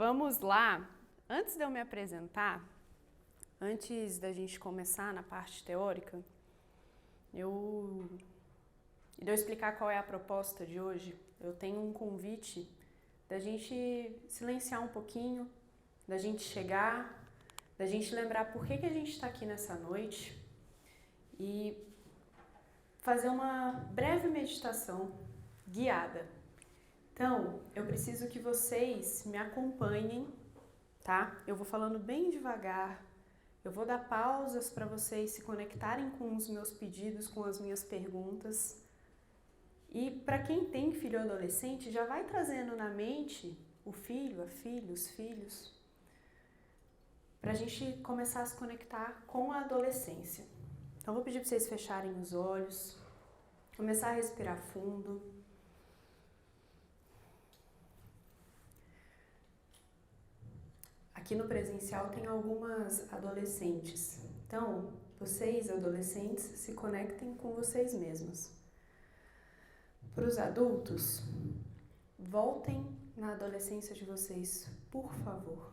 Vamos lá. Antes de eu me apresentar, antes da gente começar na parte teórica, de eu explicar qual é a proposta de hoje, eu tenho um convite da gente silenciar um pouquinho, da gente chegar, da gente lembrar por que a gente está aqui nessa noite e fazer uma breve meditação guiada. Então, eu preciso que vocês me acompanhem, tá? Eu vou falando bem devagar, eu vou dar pausas para vocês se conectarem com os meus pedidos, com as minhas perguntas. E para quem tem filho adolescente, já vai trazendo na mente o filho, a filha, os filhos, para a gente começar a se conectar com a adolescência. Então, vou pedir para vocês fecharem os olhos, começar a respirar fundo. Aqui no presencial tem algumas adolescentes. Então, vocês, adolescentes, se conectem com vocês mesmos. Para os adultos, voltem na adolescência de vocês, por favor.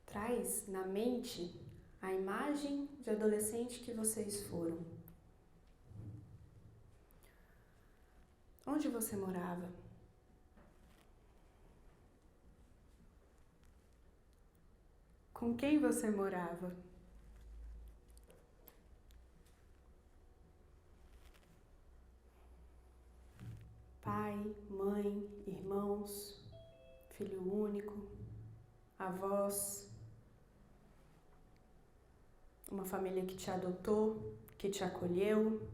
Traz na mente a imagem de adolescente que vocês foram. Onde você morava? Com quem você morava? Pai, mãe, irmãos, filho único, avós, uma família que te adotou, que te acolheu.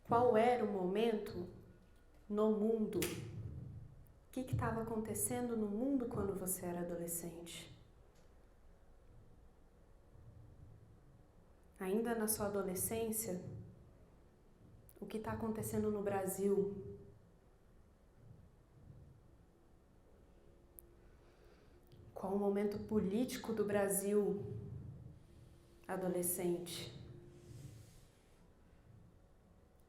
Qual era o momento no mundo? O que estava acontecendo no mundo quando você era adolescente? Ainda na sua adolescência, o que está acontecendo no Brasil? Qual o momento político do Brasil adolescente?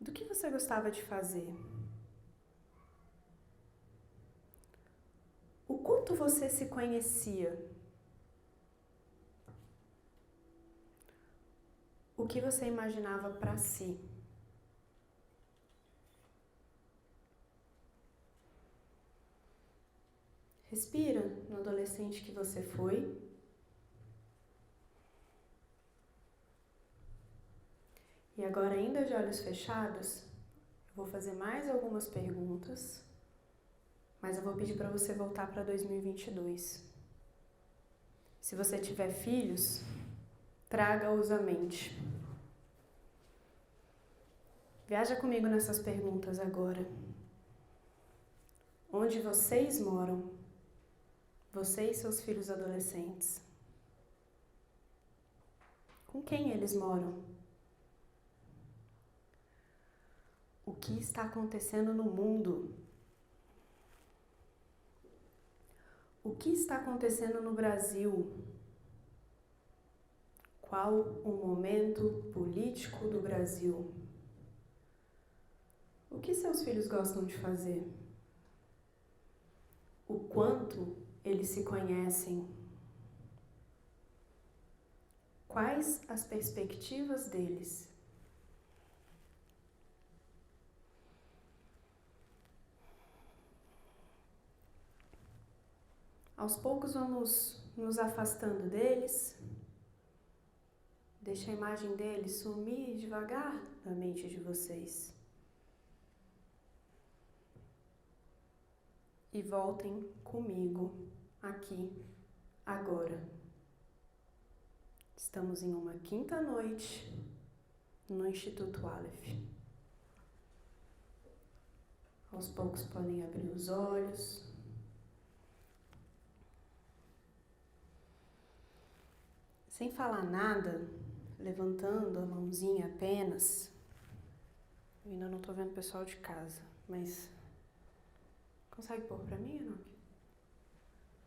Do que você gostava de fazer? O quanto você se conhecia? O que você imaginava para si? Respira no adolescente que você foi. E agora, ainda de olhos fechados, eu vou fazer mais algumas perguntas, mas eu vou pedir para você voltar para 2022. Se você tiver filhos, traga-os à mente. Viaja comigo nessas perguntas agora. Onde vocês moram? Você e seus filhos adolescentes. Com quem eles moram? O que está acontecendo no mundo? O que está acontecendo no Brasil? Qual o momento político do Brasil? O que seus filhos gostam de fazer? O quanto eles se conhecem? Quais as perspectivas deles? Aos poucos vamos nos afastando deles. Deixa a imagem deles sumir devagar da mente de vocês. E voltem comigo aqui, agora. Estamos em uma quinta noite no Instituto Aleph. Aos poucos podem abrir os olhos. Sem falar nada, levantando a mãozinha apenas. Eu ainda não estou vendo o pessoal de casa, mas consegue pôr pra mim, Enoque?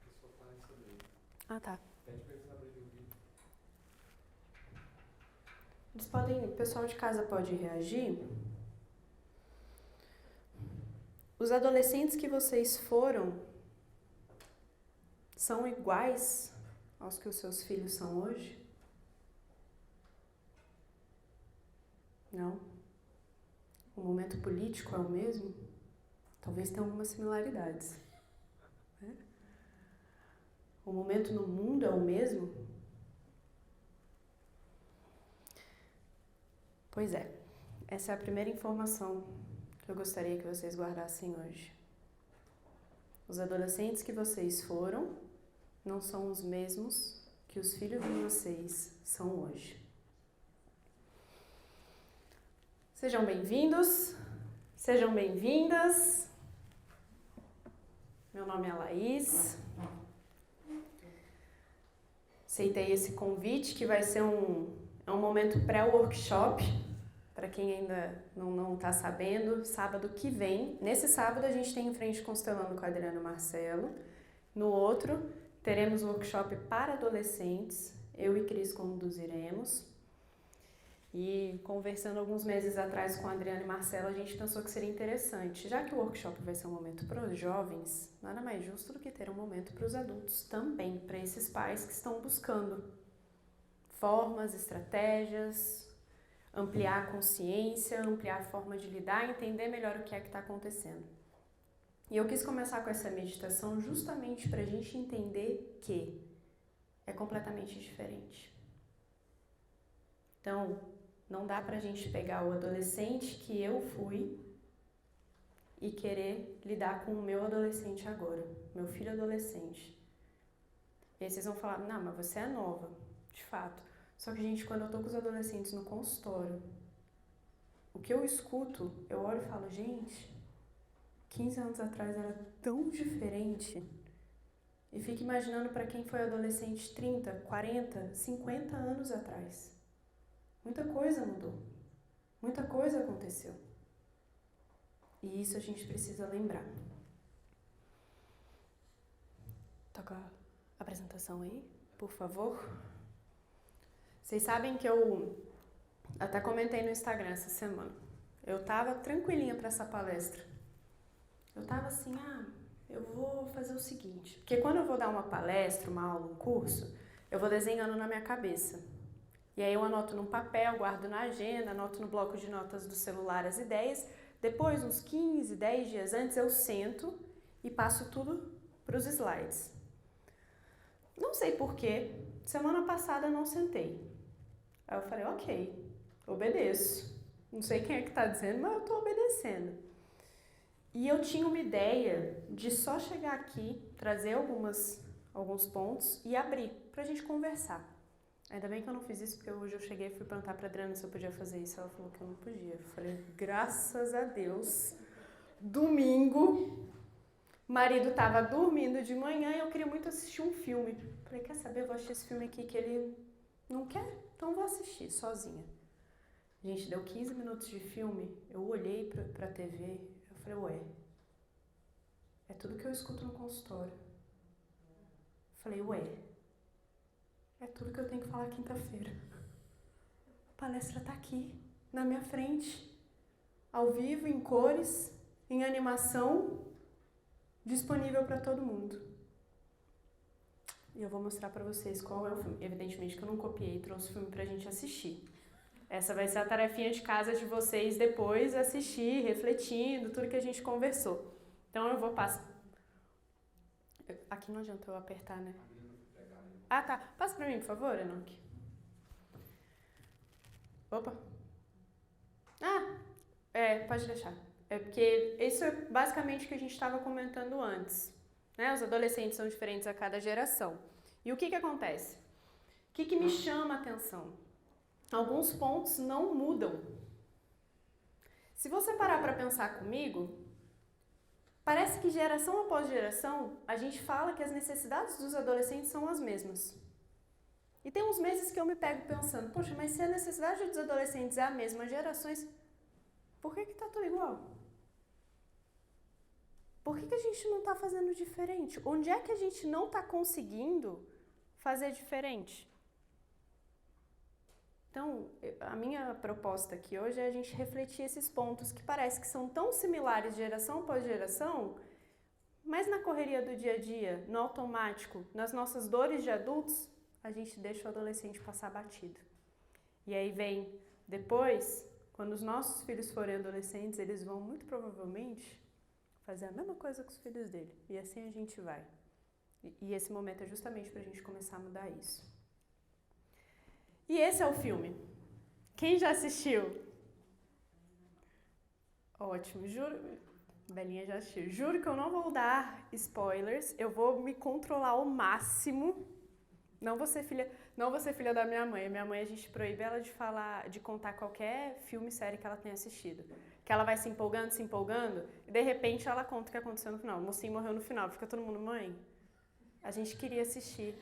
O pessoal tá nessa daí. Ah, tá. Pede pra eles abrirem o vídeo. o pessoal de casa pode reagir. Os adolescentes que vocês foram são iguais aos que os seus filhos são hoje? Não? O momento político é o mesmo? Talvez tenha algumas similaridades. Né? O momento no mundo é o mesmo? Pois é, essa é a primeira informação que eu gostaria que vocês guardassem hoje. Os adolescentes que vocês foram não são os mesmos que os filhos de vocês são hoje. Sejam bem-vindos, sejam bem-vindas. Meu nome é Laís. Aceitei esse convite que vai ser um momento pré-workshop. Para quem ainda não está sabendo, sábado que vem. Nesse sábado a gente tem em frente Constelando com Adriano e Marcelo. No outro, teremos um workshop para adolescentes. Eu e Cris conduziremos. E conversando alguns meses atrás com Adriano e Marcelo, a gente pensou que seria interessante. Já que o workshop vai ser um momento para os jovens, nada mais justo do que ter um momento para os adultos também, para esses pais que estão buscando formas, estratégias, ampliar a consciência, ampliar a forma de lidar, entender melhor o que é que está acontecendo. E eu quis começar com essa meditação justamente para a gente entender que é completamente diferente. Então, não dá pra gente pegar o adolescente que eu fui e querer lidar com o meu adolescente agora, meu filho adolescente. E aí vocês vão falar, não, mas você é nova, de fato. Só que, gente, quando eu tô com os adolescentes no consultório, o que eu escuto, eu olho e falo, gente, 15 anos atrás era tão diferente. E fico imaginando para quem foi adolescente 30, 40, 50 anos atrás. Muita coisa mudou, muita coisa aconteceu. E isso a gente precisa lembrar. Toca a apresentação aí, por favor. Vocês sabem que eu até comentei no Instagram essa semana. Eu tava tranquilinha para essa palestra. Eu tava assim, eu vou fazer o seguinte. Porque quando eu vou dar uma palestra, uma aula, um curso, eu vou desenhando na minha cabeça. E aí eu anoto num papel, guardo na agenda, anoto no bloco de notas do celular as ideias. Depois, uns 15, 10 dias antes, eu sento e passo tudo para os slides. Não sei porquê, semana passada eu não sentei. Aí eu falei, ok, obedeço. Não sei quem é que está dizendo, mas eu estou obedecendo. E eu tinha uma ideia de só chegar aqui, trazer alguns pontos e abrir para a gente conversar. Ainda bem que eu não fiz isso, porque hoje eu cheguei e fui perguntar pra Adriana se eu podia fazer isso. Ela falou que eu não podia. Eu falei, graças a Deus. Domingo, marido tava dormindo de manhã e eu queria muito assistir um filme. Falei, quer saber, eu vou assistir esse filme aqui que ele não quer, então vou assistir, sozinha. Gente, deu 15 minutos de filme, eu olhei pra TV, eu falei, ué, é tudo que eu escuto no consultório. Falei, ué, é tudo que eu tenho que falar quinta-feira. A palestra tá aqui, na minha frente, ao vivo, em cores, em animação, disponível para todo mundo. E eu vou mostrar para vocês qual é o filme. Evidentemente que eu não copiei, trouxe o filme pra gente assistir. Essa vai ser a tarefinha de casa de vocês depois, assistir, refletindo, tudo que a gente conversou. Então eu vou passar. Aqui não adianta eu apertar, né? Ah, tá. Passa pra mim, por favor, Enoque. Opa. Pode deixar. É porque isso é basicamente o que a gente estava comentando antes. Né? Os adolescentes são diferentes a cada geração. E o que acontece? O que me chama a atenção? Alguns pontos não mudam. Se você parar para pensar comigo, parece que geração após geração, a gente fala que as necessidades dos adolescentes são as mesmas. E tem uns meses que eu me pego pensando, poxa, mas se a necessidade dos adolescentes é a mesma, gerações, por que tá tudo igual? Por que a gente não tá fazendo diferente? Onde é que a gente não tá conseguindo fazer diferente? Então, a minha proposta aqui hoje é a gente refletir esses pontos que parece que são tão similares geração após geração, mas na correria do dia a dia, no automático, nas nossas dores de adultos, a gente deixa o adolescente passar batido. E aí vem, depois, quando os nossos filhos forem adolescentes, eles vão muito provavelmente fazer a mesma coisa com os filhos dele. E assim a gente vai. E esse momento é justamente para a gente começar a mudar isso. E esse é o filme. Quem já assistiu? Ótimo, juro. Belinha já assistiu. Juro que eu não vou dar spoilers. Eu vou me controlar ao máximo. Não vou ser filha da minha mãe. Minha mãe, a gente proíbe ela de contar qualquer filme, série que ela tenha assistido. Que ela vai se empolgando, e de repente ela conta o que aconteceu no final. O mocinho morreu no final. Fica todo mundo, mãe, a gente queria assistir.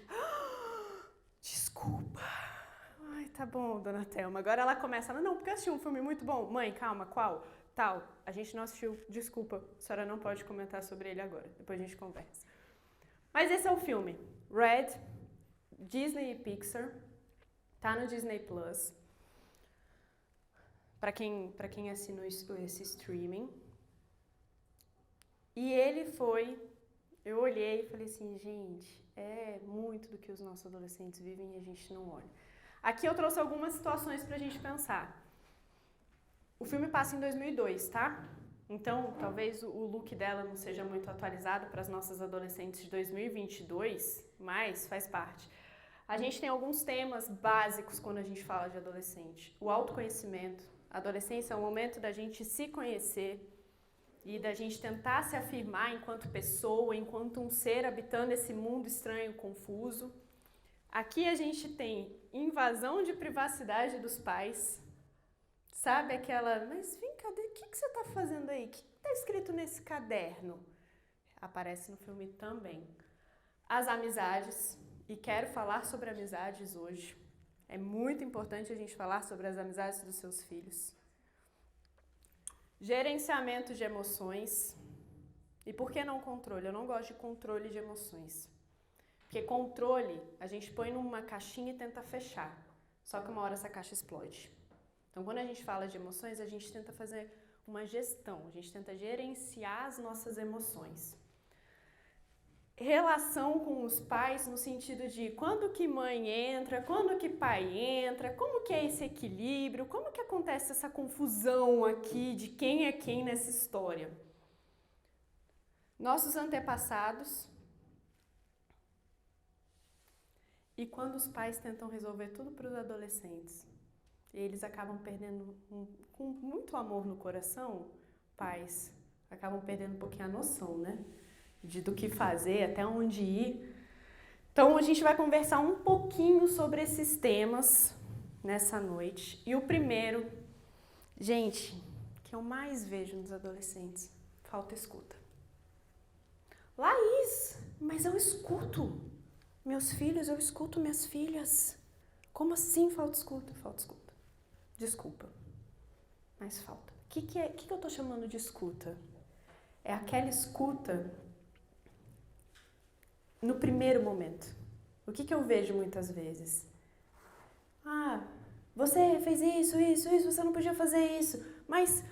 Desculpa. Ai, tá bom, dona Thelma. Agora ela começa, não, porque eu assisti um filme muito bom. Mãe, calma, qual? Tal. A gente não assistiu, desculpa. A senhora não pode comentar sobre ele agora. Depois a gente conversa. Mas esse é o filme. Red, Disney e Pixar. Tá no Disney Plus. Para quem assina esse streaming. E ele foi... Eu olhei e falei assim, gente, é muito do que os nossos adolescentes vivem e a gente não olha. Aqui eu trouxe algumas situações pra gente pensar. O filme passa em 2002, tá? Então, talvez o look dela não seja muito atualizado para as nossas adolescentes de 2022, mas faz parte. A gente tem alguns temas básicos quando a gente fala de adolescente. O autoconhecimento. A adolescência é o momento da gente se conhecer e da gente tentar se afirmar enquanto pessoa, enquanto um ser habitando esse mundo estranho, confuso. Aqui a gente tem invasão de privacidade dos pais. Sabe aquela, mas vem cá, o que você está fazendo aí? O que está escrito nesse caderno? Aparece no filme também. As amizades, e quero falar sobre amizades hoje. É muito importante a gente falar sobre as amizades dos seus filhos. Gerenciamento de emoções. E por que não controle? Eu não gosto de controle de emoções. Porque controle, a gente põe numa caixinha e tenta fechar. Só que uma hora essa caixa explode. Então, quando a gente fala de emoções, a gente tenta fazer uma gestão. A gente tenta gerenciar as nossas emoções. Relação com os pais no sentido de quando que mãe entra, quando que pai entra, como que é esse equilíbrio, como que acontece essa confusão aqui de quem é quem nessa história. Nossos antepassados. E quando os pais tentam resolver tudo para os adolescentes, e eles acabam perdendo, com muito amor no coração, pais acabam perdendo um pouquinho a noção, né? Do que fazer, até onde ir. Então, a gente vai conversar um pouquinho sobre esses temas nessa noite. E o primeiro, gente, que eu mais vejo nos adolescentes, falta escuta. Laís, mas eu escuto meus filhos, eu escuto minhas filhas. Como assim falta escuta? Falta escuta. Desculpa, mas falta. O que eu tô chamando de escuta? É aquela escuta no primeiro momento. O que eu vejo muitas vezes? Ah, você fez isso, você não podia fazer isso. Mas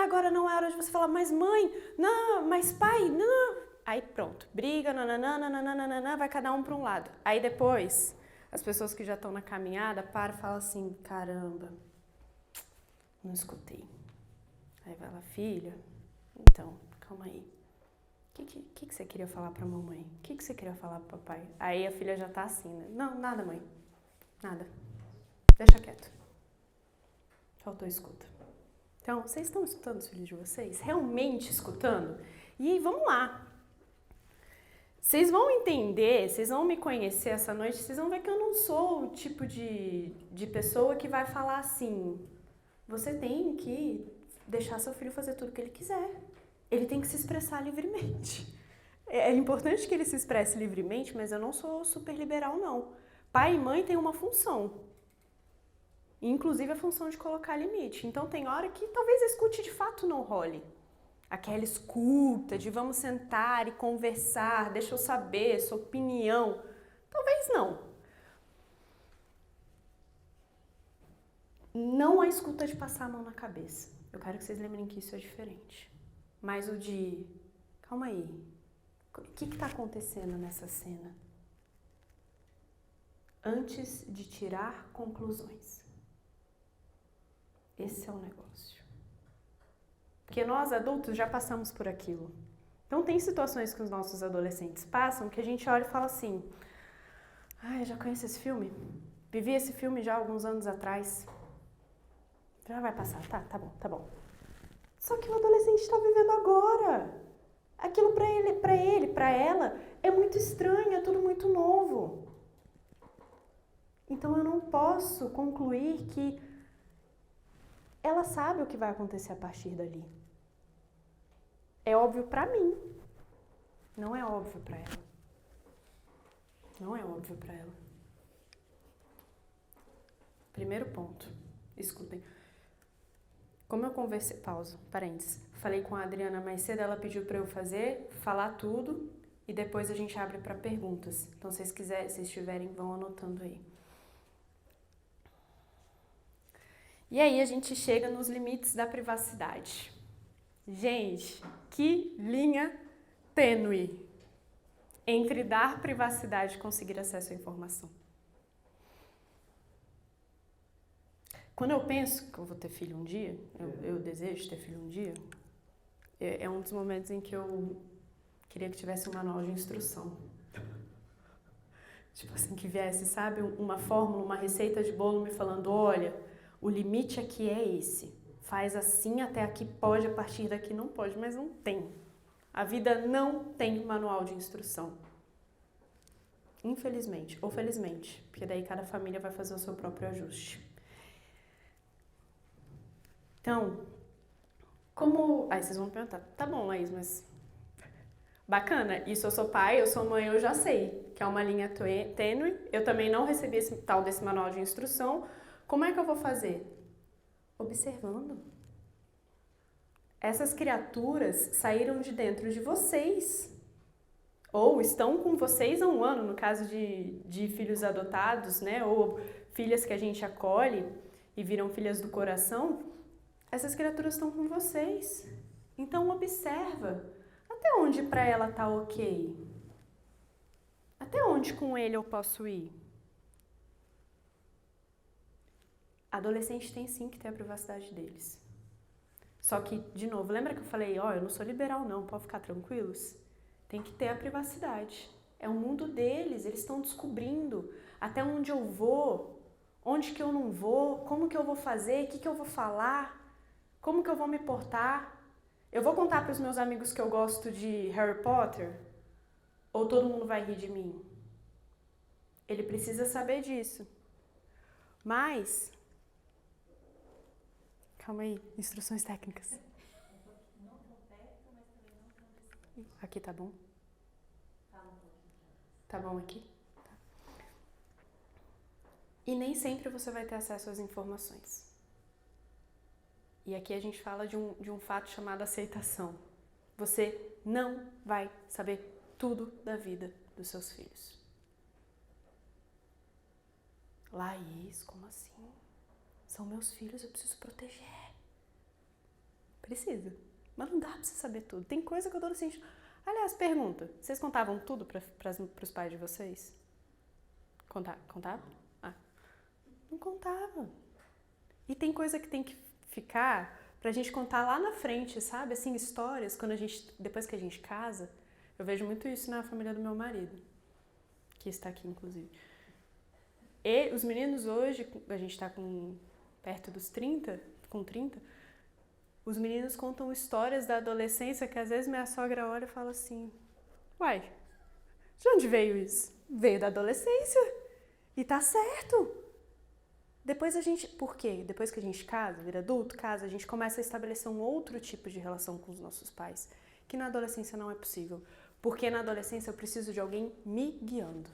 agora não é hora de você falar, mas mãe, não, mas pai, não. Aí pronto, briga, nananana, vai cada um para um lado. Aí depois, as pessoas que já estão na caminhada param e falam assim, caramba, não escutei. Aí vai lá, filha, então, calma aí. O que você queria falar pra mamãe? O que você queria falar pro papai? Aí a filha já tá assim, né? Não, nada, mãe. Nada. Deixa quieto. Faltou escuta. Então, vocês estão escutando os filhos de vocês? Realmente escutando? E vamos lá. Vocês vão entender, vocês vão me conhecer essa noite, vocês vão ver que eu não sou o tipo de pessoa que vai falar assim, você tem que deixar seu filho fazer tudo o que ele quiser. Ele tem que se expressar livremente. É importante que ele se expresse livremente, mas eu não sou super liberal, não. Pai e mãe têm uma função. Inclusive a função de colocar limite. Então tem hora que talvez a escute de fato não role. Aquela escuta de vamos sentar e conversar, deixa eu saber sua opinião. Talvez não. Não a escuta de passar a mão na cabeça. Eu quero que vocês lembrem que isso é diferente. Mas o de, calma aí, o que está acontecendo nessa cena? Antes de tirar conclusões. Esse é o negócio. Porque nós adultos já passamos por aquilo. Então tem situações que os nossos adolescentes passam que a gente olha e fala assim, eu já conheço esse filme? Vivi esse filme já há alguns anos atrás. Já vai passar, tá bom. Só que o adolescente está vivendo agora. Aquilo pra ela, é muito estranho, é tudo muito novo. Então eu não posso concluir que ela sabe o que vai acontecer a partir dali. É óbvio pra mim. Não é óbvio pra ela. Não é óbvio pra ela. Primeiro ponto. Escutem. Como eu conversei... Pausa, parênteses. Falei com a Adriana mais cedo, ela pediu pra eu falar tudo, e depois a gente abre pra perguntas. Então, se vocês tiverem, vão anotando aí. E aí a gente chega nos limites da privacidade. Gente, que linha tênue entre dar privacidade e conseguir acesso à informação. Quando eu penso que eu vou ter filho um dia, eu desejo ter filho um dia, é um dos momentos em que eu queria que tivesse um manual de instrução. Tipo assim, que viesse, sabe, uma fórmula, uma receita de bolo me falando, olha, o limite aqui é esse. Faz assim, até aqui pode, a partir daqui não pode, mas não tem. A vida não tem manual de instrução. Infelizmente, ou felizmente, porque daí cada família vai fazer o seu próprio ajuste. Então, como... Aí vocês vão perguntar, tá bom, Laís, mas... Bacana, isso eu sou pai, eu sou mãe, eu já sei que é uma linha tênue, eu também não recebi esse tal desse manual de instrução. Como é que eu vou fazer? Observando. Essas criaturas saíram de dentro de vocês. Ou estão com vocês há um ano, no caso de filhos adotados, né? Ou filhas que a gente acolhe e viram filhas do coração. Essas criaturas estão com vocês. Então observa. Até onde para ela tá ok? Até onde com ele eu posso ir? Adolescente tem sim que ter a privacidade deles. Só que, de novo, lembra que eu falei, eu não sou liberal não, pode ficar tranquilos? Tem que ter a privacidade. É o mundo deles, eles estão descobrindo até onde eu vou, onde que eu não vou, como que eu vou fazer, o que que eu vou falar, como que eu vou me portar. Eu vou contar para os meus amigos que eu gosto de Harry Potter? Ou todo mundo vai rir de mim? Ele precisa saber disso. Mas... Calma aí, instruções técnicas. Aqui tá bom? Tá bom aqui? Tá. E nem sempre você vai ter acesso às informações. E aqui a gente fala de um fato chamado aceitação. Você não vai saber tudo da vida dos seus filhos. Laís, como assim? São meus filhos, eu preciso proteger. Precisa. Mas não dá pra você saber tudo. Tem coisa que eu adolescente... Aliás, pergunta. Vocês contavam tudo pros pais de vocês? Contavam? Não contava. E tem coisa que tem que ficar pra gente contar lá na frente, sabe? Assim, histórias, depois que a gente casa. Eu vejo muito isso na família do meu marido, que está aqui, inclusive. E os meninos hoje, a gente tá perto dos 30, com 30, os meninos contam histórias da adolescência que às vezes minha sogra olha e fala assim, uai, de onde veio isso? Veio da adolescência. E tá certo. Por quê? Depois que a gente casa, vira adulto, casa, a gente começa a estabelecer um outro tipo de relação com os nossos pais, que na adolescência não é possível. Porque na adolescência eu preciso de alguém me guiando.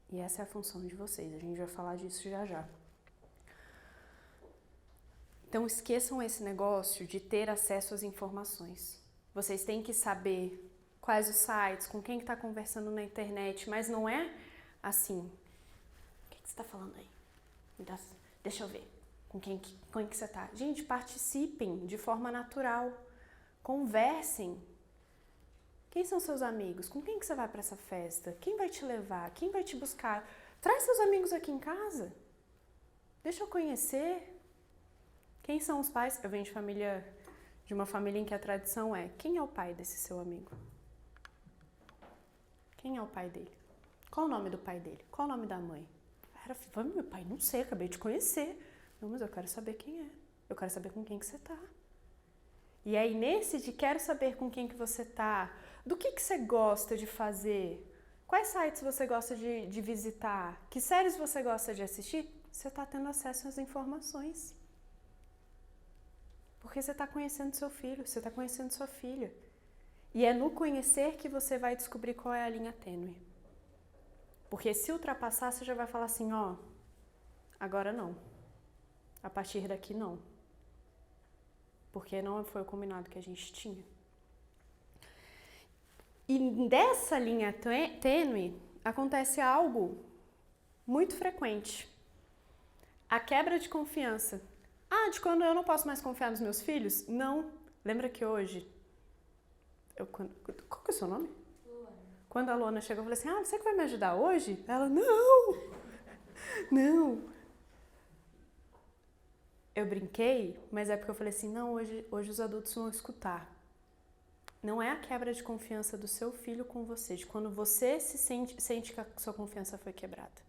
E essa é a função de vocês, a gente vai falar disso já já. Então esqueçam esse negócio de ter acesso às informações. Vocês têm que saber quais os sites, com quem que está conversando na internet, mas não é assim... O que você está falando aí? Deixa eu ver com quem que você tá. Gente, participem de forma natural. Conversem. Quem são seus amigos? Com quem que você vai para essa festa? Quem vai te levar? Quem vai te buscar? Traz seus amigos aqui em casa. Deixa eu conhecer. Quem são os pais? Eu venho de uma família em que a tradição é: quem é o pai desse seu amigo? Quem é o pai dele? Qual o nome do pai dele? Qual o nome da mãe? Meu pai, não sei, acabei de conhecer. Não, mas eu quero saber quem é. Eu quero saber com quem que você tá. E aí, nesse de quero saber com quem que você tá, do que você gosta de fazer, quais sites você gosta de visitar, que séries você gosta de assistir, você tá tendo acesso às informações. Porque você tá conhecendo seu filho, você tá conhecendo sua filha. E é no conhecer que você vai descobrir qual é a linha tênue. Porque se ultrapassar, você já vai falar assim, ó, agora não. A partir daqui não. Porque não foi o combinado que a gente tinha. E dessa linha tênue acontece algo muito frequente. A quebra de confiança. Ah, de quando eu não posso mais confiar nos meus filhos? Não. Lembra que hoje... Qual que é o seu nome? Luana. Quando a Luana chegou, eu falei assim, ah, você que vai me ajudar hoje? Ela, não! Não. Eu brinquei, mas é porque eu falei assim, não, hoje os adultos vão escutar. Não é a quebra de confiança do seu filho com você, de quando você se sente que a sua confiança foi quebrada.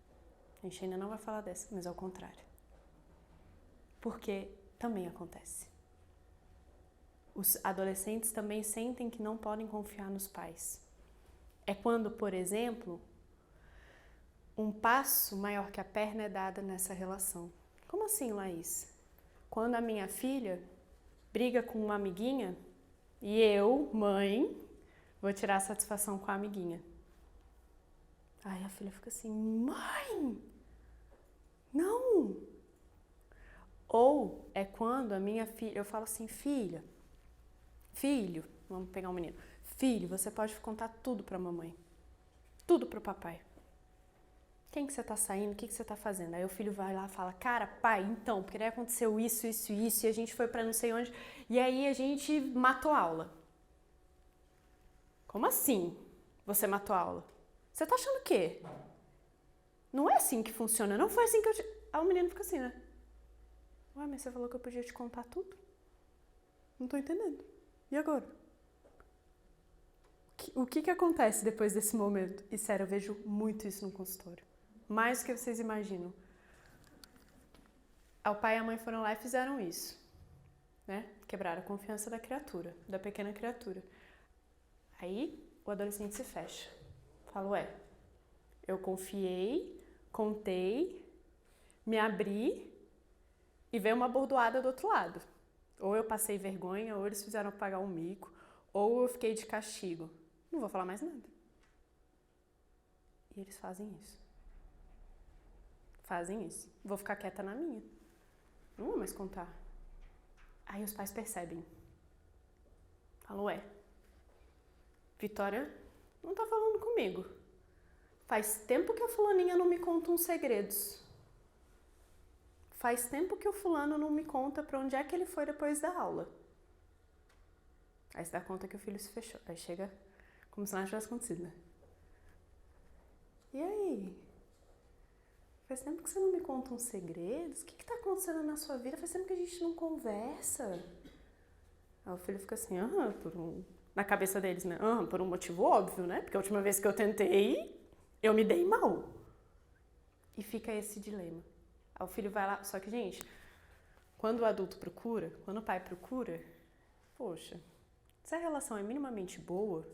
A gente ainda não vai falar dessa, mas é o contrário. Porque também acontece. Os adolescentes também sentem que não podem confiar nos pais. É quando, por exemplo, um passo maior que a perna é dado nessa relação. Como assim, Laís? Quando a minha filha briga com uma amiguinha e eu, mãe, vou tirar satisfação com a amiguinha. Aí a filha fica assim, mãe, não! Ou é quando a minha filha, eu falo assim, filho, vamos pegar um menino, filho, você pode contar tudo pra mamãe, tudo pro papai. Quem que você tá saindo, o que você tá fazendo? Aí o filho vai lá e fala, cara, pai, então, porque daí aconteceu isso, e a gente foi pra não sei onde, e aí a gente matou a aula. Como assim você matou a aula? Você tá achando o quê? Não é assim que funciona, não foi assim que eu te... Aí o menino fica assim, né? Ué, mas você falou que eu podia te contar tudo? Não tô entendendo. E agora? O que acontece depois desse momento? E sério, eu vejo muito isso no consultório. Mais do que vocês imaginam. O pai e a mãe foram lá e fizeram isso. Né? Quebraram a confiança da criatura, da pequena criatura. Aí o adolescente se fecha. Fala, ué, eu confiei, contei, me abri e veio uma bordoada do outro lado. Ou eu passei vergonha, ou eles fizeram pagar um mico, ou eu fiquei de castigo. Não vou falar mais nada. E eles fazem isso. Fazem isso. Vou ficar quieta na minha. Não vou mais contar. Aí os pais percebem. Falam, ué, Vitória não tá falando comigo. Faz tempo que a fulaninha não me conta uns segredos. Faz tempo que o fulano não me conta pra onde é que ele foi depois da aula. Aí você dá conta que o filho se fechou. Aí chega como se nada tivesse acontecido, né? E aí? Faz tempo que você não me conta uns segredos? O que tá acontecendo na sua vida? Faz tempo que a gente não conversa. Aí o filho fica assim, na cabeça deles, né? Por um motivo óbvio, né? Porque a última vez que eu tentei, eu me dei mal. E fica esse dilema. Aí o filho vai lá, só que, gente, quando o adulto procura, quando o pai procura, poxa, se a relação é minimamente boa,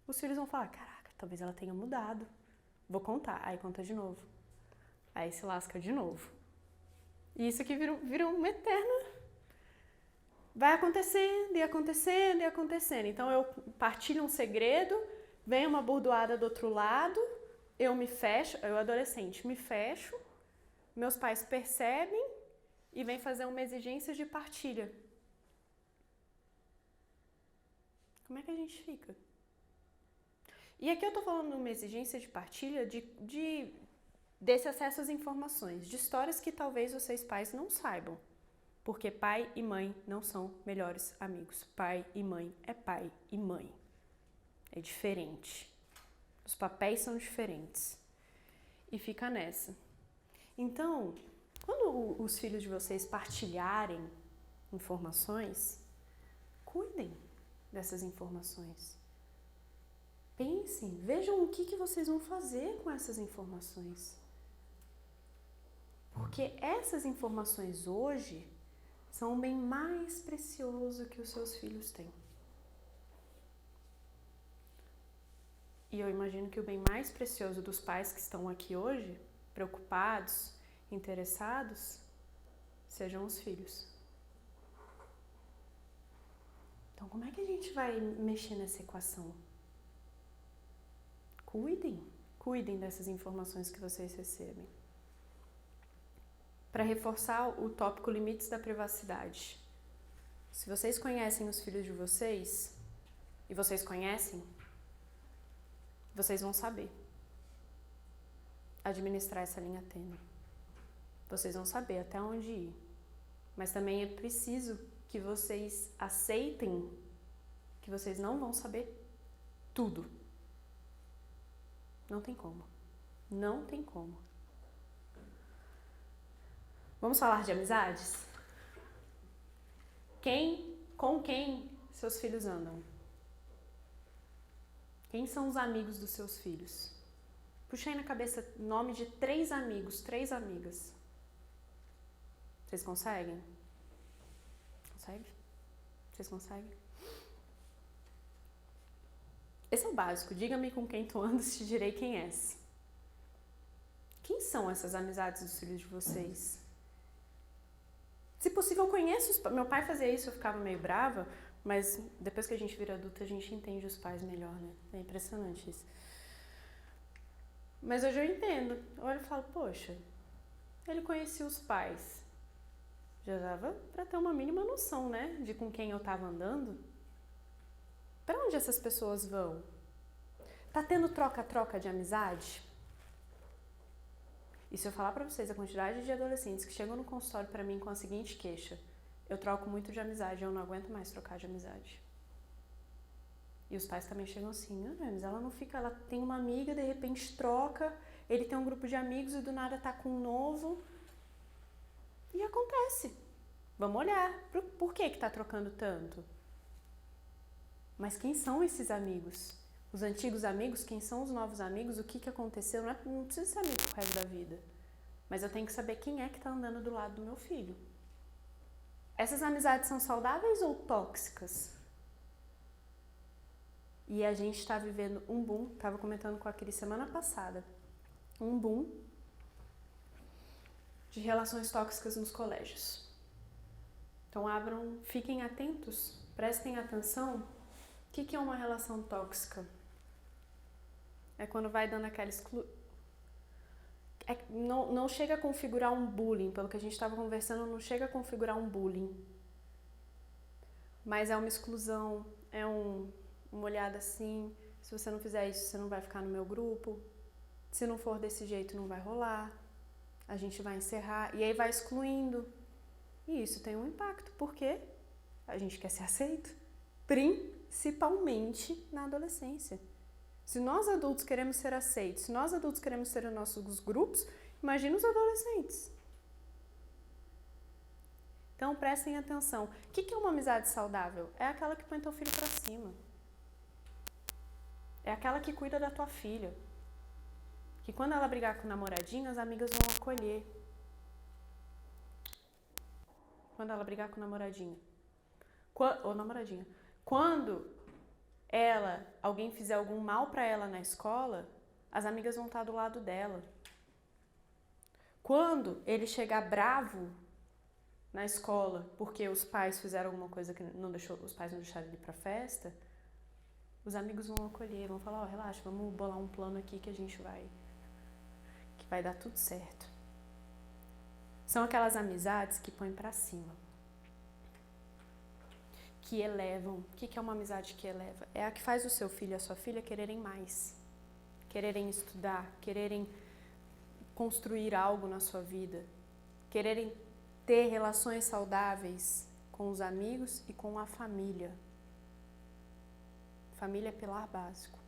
os filhos vão falar, caraca, talvez ela tenha mudado. Vou contar. Aí conta de novo. Aí se lasca de novo. E isso aqui vira uma eterna... Vai acontecendo, e acontecendo, e acontecendo. Então eu partilho um segredo, vem uma bordoada do outro lado, eu me fecho, eu adolescente, me fecho, meus pais percebem e vêm fazer uma exigência de partilha. Como é que a gente fica? E aqui eu tô falando de uma exigência de partilha de desse acesso às informações, de histórias que talvez vocês pais não saibam. Porque pai e mãe não são melhores amigos. Pai e mãe é pai e mãe. É diferente. Os papéis são diferentes. E fica nessa. Então, quando os filhos de vocês partilharem informações, cuidem dessas informações. Pensem, vejam o que vocês vão fazer com essas informações. Porque essas informações hoje são o bem mais precioso que os seus filhos têm. E eu imagino que o bem mais precioso dos pais que estão aqui hoje, preocupados, interessados, sejam os filhos. Então, como é que a gente vai mexer nessa equação? Cuidem dessas informações que vocês recebem. Para reforçar o tópico limites da privacidade. Se vocês conhecem os filhos de vocês, e vocês conhecem, vocês vão saber administrar essa linha tênue. Vocês vão saber até onde ir. Mas também é preciso que vocês aceitem que vocês não vão saber tudo. Não tem como. Não tem como. Vamos falar de amizades? Com quem seus filhos andam? Quem são os amigos dos seus filhos? Puxa aí na cabeça o nome de 3 amigos, 3 amigas. Vocês conseguem? Consegue? Vocês conseguem? Esse é o básico. Diga-me com quem tu andas, te direi quem és. Quem são essas amizades dos filhos de vocês? Se possível, eu conheço Meu pai fazia isso, eu ficava meio brava, mas depois que a gente vira adulta, a gente entende os pais melhor, né? É impressionante isso. Mas hoje eu entendo. Eu olho e falo, poxa, ele conhecia os pais. Já dava pra ter uma mínima noção, né? De com quem eu tava andando. Pra onde essas pessoas vão? Tá tendo troca-troca de amizade? E se eu falar pra vocês a quantidade de adolescentes que chegam no consultório pra mim com a seguinte queixa: eu troco muito de amizade, eu não aguento mais trocar de amizade. E os pais também chegam assim, mas ela não fica, ela tem uma amiga, de repente troca, ele tem um grupo de amigos e do nada tá com um novo. E acontece. Vamos olhar, por que tá trocando tanto? Mas quem são esses amigos? Os antigos amigos, quem são os novos amigos, o que aconteceu? Não precisa ser amigo pro resto da vida. Mas eu tenho que saber quem é que tá andando do lado do meu filho. Essas amizades são saudáveis ou tóxicas? E a gente tá vivendo um boom, tava comentando com a Cris semana passada, um boom de relações tóxicas nos colégios. Então fiquem atentos, prestem atenção. O que é uma relação tóxica? É quando vai dando aquela não chega a configurar um bullying, pelo que a gente estava conversando, não chega a configurar um bullying. Mas é uma exclusão, é uma olhada assim, se você não fizer isso, você não vai ficar no meu grupo. Se não for desse jeito, não vai rolar. A gente vai encerrar. E aí vai excluindo. E isso tem um impacto, porque a gente quer ser aceito. Principalmente na adolescência. Se nós adultos queremos ser aceitos, se nós adultos queremos ser os nossos grupos, imagina os adolescentes. Então prestem atenção. O que é uma amizade saudável? É aquela que põe teu filho pra cima. É aquela que cuida da tua filha. Que quando ela brigar com o namoradinho, as amigas vão acolher. Quando ela brigar com o namoradinho. Ou namoradinha. Quando alguém fizer algum mal pra ela na escola, as amigas vão estar do lado dela. Quando ele chegar bravo na escola, porque os pais fizeram alguma coisa que os pais não deixaram ele ir pra festa, os amigos vão acolher, vão falar, relaxa, vamos bolar um plano aqui que vai dar tudo certo. São aquelas amizades que põem pra cima. Que elevam. O que é uma amizade que eleva? É a que faz o seu filho e a sua filha quererem mais. Quererem estudar, quererem construir algo na sua vida, quererem ter relações saudáveis com os amigos e com a família. Família é pilar básico.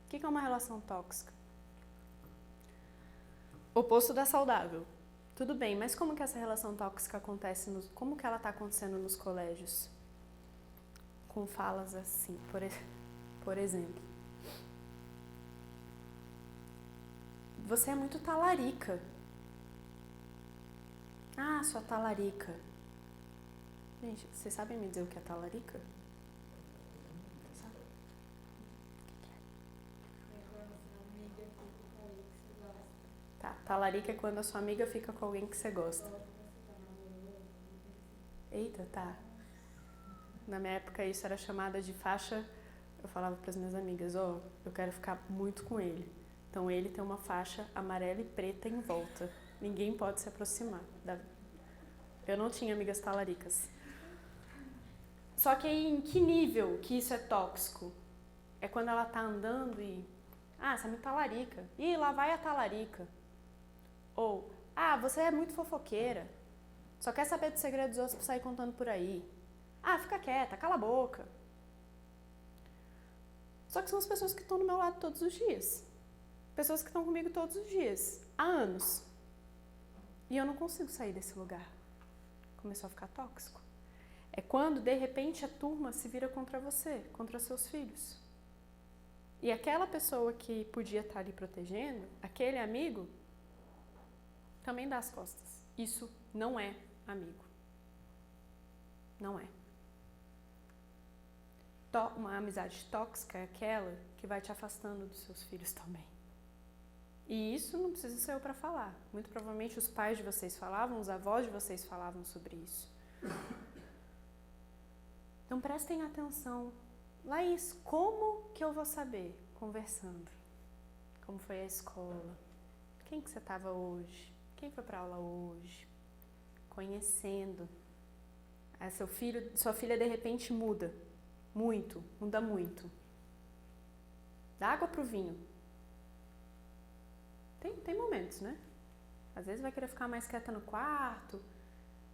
O que é uma relação tóxica? Oposto da saudável. Tudo bem, mas como que essa relação tóxica acontece? Como que ela está acontecendo nos colégios? Com falas assim, por exemplo. Você é muito talarica. Ah, sua talarica. Gente, vocês sabem me dizer o que é talarica? Tá, talarica é quando a sua amiga fica com alguém que você gosta. Eita, tá. Na minha época isso era chamada de faixa. Eu falava para as minhas amigas, eu quero ficar muito com ele. Então ele tem uma faixa amarela e preta em volta. Ninguém pode se aproximar. Eu não tinha amigas talaricas. Só que aí, em que nível que isso é tóxico? É quando ela tá andando e... você é muito talarica. Ih, lá vai a talarica. Ou, você é muito fofoqueira. Só quer saber dos segredos dos outros pra sair contando por aí. Fica quieta, cala a boca. Só que são as pessoas que estão do meu lado todos os dias. Pessoas que estão comigo todos os dias. Há anos. E eu não consigo sair desse lugar. Começou a ficar tóxico. É quando, de repente, a turma se vira contra você, contra seus filhos. E aquela pessoa que podia estar ali protegendo, aquele amigo, também dá as costas. Isso não é amigo. Não é. Uma amizade tóxica é aquela que vai te afastando dos seus filhos também. E isso não precisa ser eu para falar. Muito provavelmente os pais de vocês falavam, os avós de vocês falavam sobre isso. Então prestem atenção. Laís, como que eu vou saber? Conversando. Como foi a escola? Quem que você estava hoje? Quem foi para aula hoje? Conhecendo. Aí sua filha de repente muda. Muda muito. Dá água pro vinho. Tem momentos, né? Às vezes vai querer ficar mais quieta no quarto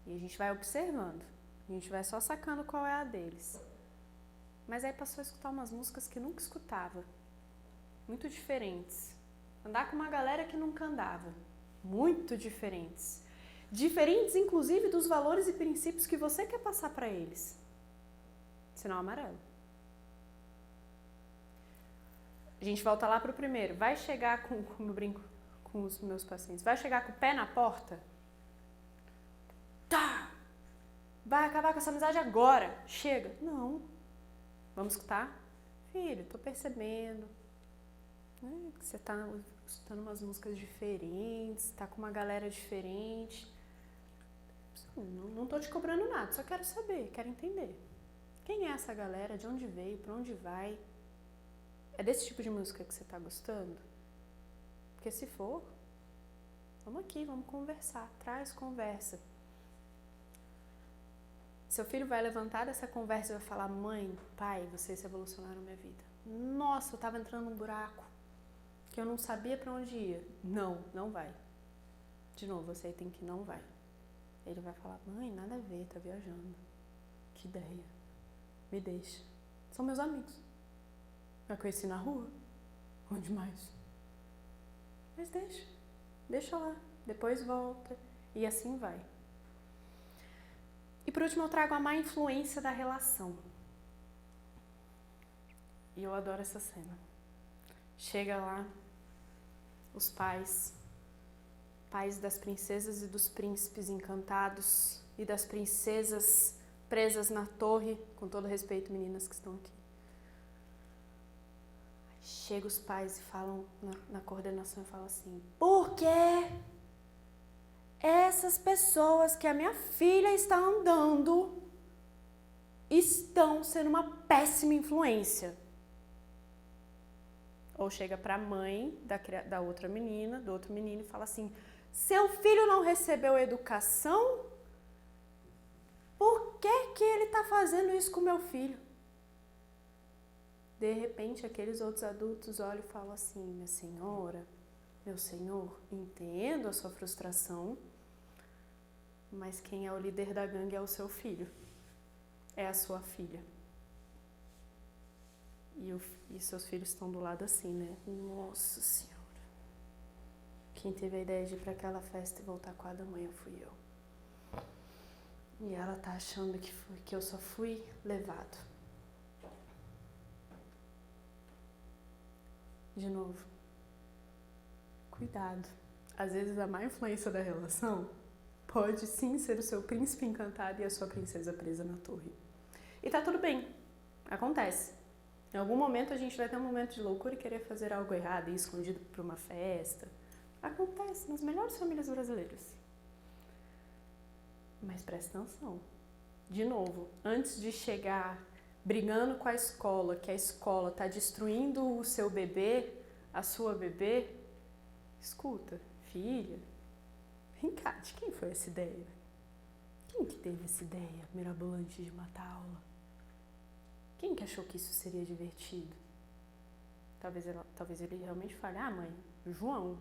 e a gente vai observando. A gente vai só sacando qual é a deles. Mas aí passou a escutar umas músicas que nunca escutava. Muito diferentes. Andar com uma galera que nunca andava. Muito diferentes. Diferentes, inclusive, dos valores e princípios que você quer passar para eles. Sinal amarelo. A gente volta lá pro primeiro. Vai chegar como eu brinco com os meus pacientes, vai chegar com o pé na porta? Tá! Vai acabar com essa amizade agora. Chega. Não. Vamos escutar? Filho, tô percebendo, né, que você tá escutando umas músicas diferentes, tá com uma galera diferente. Não tô te cobrando nada, só quero saber, quero entender. Quem é essa galera? De onde veio? Pra onde vai? É desse tipo de música que você tá gostando? Porque se for, vamos aqui, vamos conversar. Traz conversa. Seu filho vai levantar dessa conversa e vai falar: mãe, pai, vocês revolucionaram minha vida. Nossa, eu tava entrando num buraco que eu não sabia pra onde ia. Não vai. De novo, você tem que não vai. Ele vai falar: mãe, nada a ver, tá viajando. Que ideia. Me deixa. São meus amigos. Eu conheci na rua. Onde mais? Mas deixa lá, depois volta e assim vai. E por último eu trago a má influência da relação. E eu adoro essa cena. Chega lá os pais das princesas e dos príncipes encantados e das princesas presas na torre, com todo respeito, meninas que estão aqui. Chega os pais e falam na coordenação e falam assim: por que essas pessoas que a minha filha está andando estão sendo uma péssima influência? Ou chega para a mãe da outra menina, do outro menino e fala assim: seu filho não recebeu educação? Por que ele está fazendo isso com meu filho? De repente, aqueles outros adultos olham e falam assim: minha senhora, Meu senhor, entendo a sua frustração, mas quem é o líder da gangue é o seu filho, é a sua filha. E seus filhos estão do lado assim, né? Nossa Senhora. Quem teve a ideia de ir para aquela festa e voltar com a da manhã fui eu. E ela tá achando que eu só fui levado. De novo, cuidado. Às vezes a má influência da relação pode sim ser o seu príncipe encantado e a sua princesa presa na torre. E tá tudo bem, acontece. Em algum momento a gente vai ter um momento de loucura e querer fazer algo errado e ir escondido para uma festa. Acontece nas melhores famílias brasileiras. Mas presta atenção. De novo, antes de chegar brigando com a escola, que a escola está destruindo o seu bebê, a sua bebê, escuta, filha, vem cá, de quem foi essa ideia? Quem que teve essa ideia mirabolante de matar a aula? Quem que achou que isso seria divertido? Talvez ele realmente fale, mãe, João.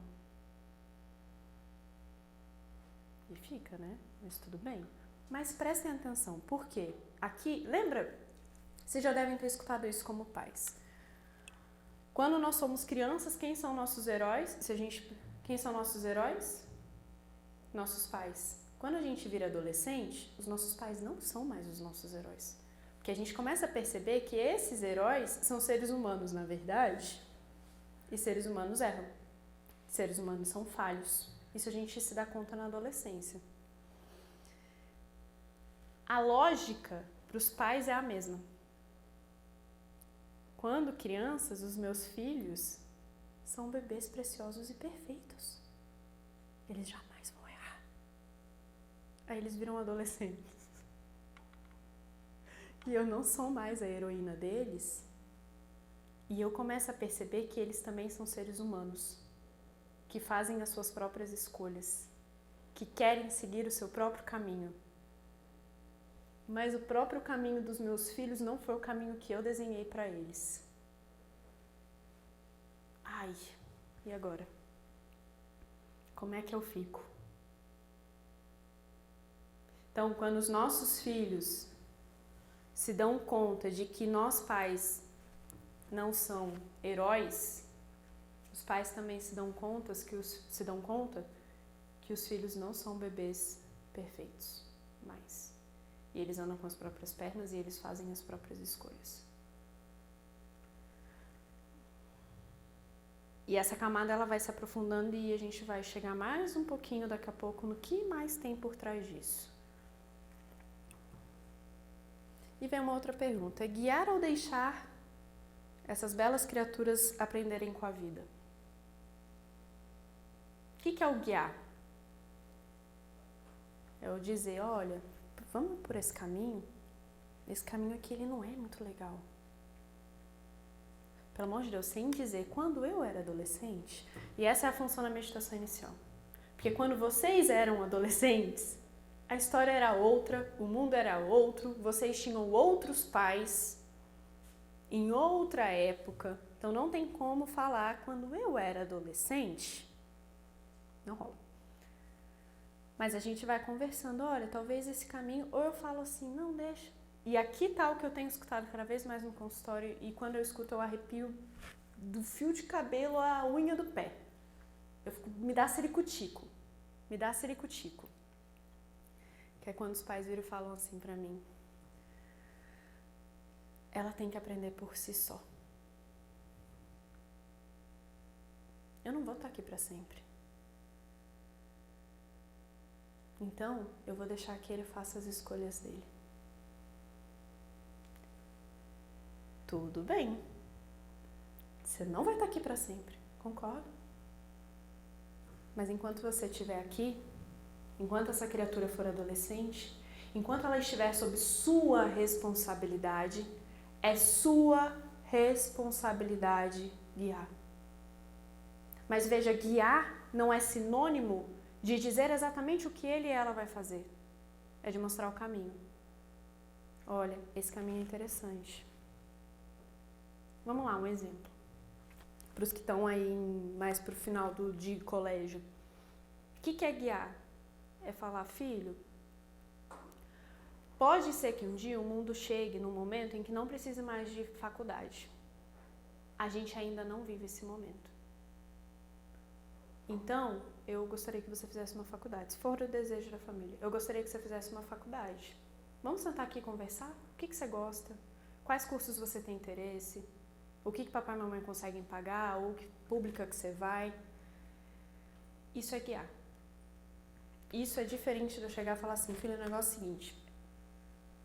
E fica, né? Mas tudo bem. Mas prestem atenção, por quê? Aqui, lembra? Vocês já devem ter escutado isso como pais. Quando nós somos crianças, quem são nossos heróis? Quem são nossos heróis? Nossos pais. Quando a gente vira adolescente, os nossos pais não são mais os nossos heróis. Porque a gente começa a perceber que esses heróis são seres humanos, na verdade, e seres humanos erram. Seres humanos são falhos. Isso a gente se dá conta na adolescência. A lógica para os pais é a mesma. Quando crianças, os meus filhos são bebês preciosos e perfeitos. Eles jamais vão errar. Aí eles viram adolescentes. E eu não sou mais a heroína deles. E eu começo a perceber que eles também são seres humanos, que fazem as suas próprias escolhas, que querem seguir o seu próprio caminho. Mas o próprio caminho dos meus filhos não foi o caminho que eu desenhei para eles. Ai, e agora? Como é que eu fico? Então, quando os nossos filhos se dão conta de que nós pais não são heróis, os pais também se dão conta que os filhos não são bebês perfeitos mais. E eles andam com as próprias pernas e eles fazem as próprias escolhas. E essa camada ela vai se aprofundando e a gente vai chegar mais um pouquinho daqui a pouco no que mais tem por trás disso. E vem uma outra pergunta: é guiar ou deixar essas belas criaturas aprenderem com a vida? O que é o guiar? É o dizer, olha, vamos por esse caminho aqui ele não é muito legal. Pelo amor de Deus, sem dizer, quando eu era adolescente, e essa é a função da meditação inicial, porque quando vocês eram adolescentes, a história era outra, o mundo era outro, vocês tinham outros pais, em outra época, então não tem como falar quando eu era adolescente, não rola. Mas a gente vai conversando, olha, talvez esse caminho, ou eu falo assim, não, deixa. E aqui tá o que eu tenho escutado cada vez mais no consultório, e quando eu escuto eu arrepio do fio de cabelo à unha do pé. Me dá ciricutico. Que é quando os pais viram e falam assim pra mim, ela tem que aprender por si só. Eu não vou estar aqui pra sempre. Então, eu vou deixar que ele faça as escolhas dele. Tudo bem. Você não vai estar aqui para sempre, concordo? Mas enquanto você estiver aqui, enquanto essa criatura for adolescente, enquanto ela estiver sob sua responsabilidade, é sua responsabilidade guiar. Mas veja, guiar não é sinônimo de dizer exatamente o que ele e ela vai fazer. É de mostrar o caminho. Olha, esse caminho é interessante. Vamos lá, um exemplo. para os que estão aí mais para o final de colégio. O que é guiar? É falar, filho, pode ser que um dia o mundo chegue num momento em que não precise mais de faculdade. A gente ainda não vive esse momento. Então, eu gostaria que você fizesse uma faculdade. Se for o desejo da família, eu gostaria que você fizesse uma faculdade. Vamos sentar aqui e conversar? O que você gosta? Quais cursos você tem interesse? O que papai e mamãe conseguem pagar? Ou que pública que você vai? Isso é guiar. Isso é diferente de eu chegar e falar assim, filho, o negócio é o seguinte,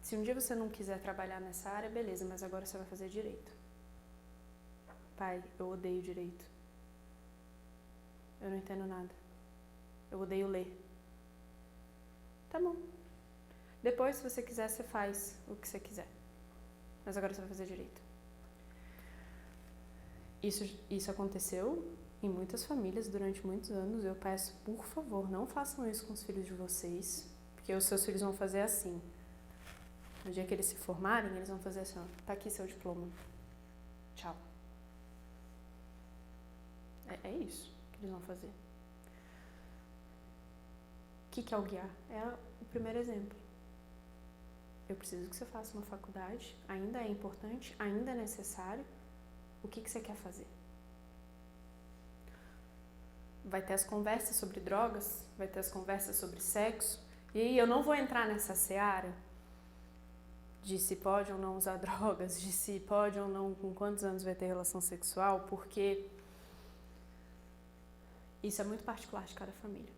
se um dia você não quiser trabalhar nessa área, beleza, mas agora você vai fazer direito. Pai, eu odeio direito. Eu não entendo nada. Eu odeio ler. Tá bom. Depois, se você quiser, você faz o que você quiser. Mas agora você vai fazer direito. Isso aconteceu em muitas famílias durante muitos anos. Eu peço, por favor, não façam isso com os filhos de vocês, porque os seus filhos vão fazer assim. No dia que eles se formarem, eles vão fazer assim, ó, tá aqui seu diploma. Tchau. É isso que eles vão fazer. O que é o guiar? É o primeiro exemplo. Eu preciso que você faça uma faculdade, ainda é importante, ainda é necessário. O que você quer fazer? Vai ter as conversas sobre drogas, vai ter as conversas sobre sexo, e aí eu não vou entrar nessa seara de se pode ou não usar drogas, de se pode ou não, com quantos anos vai ter relação sexual, porque isso é muito particular de cada família.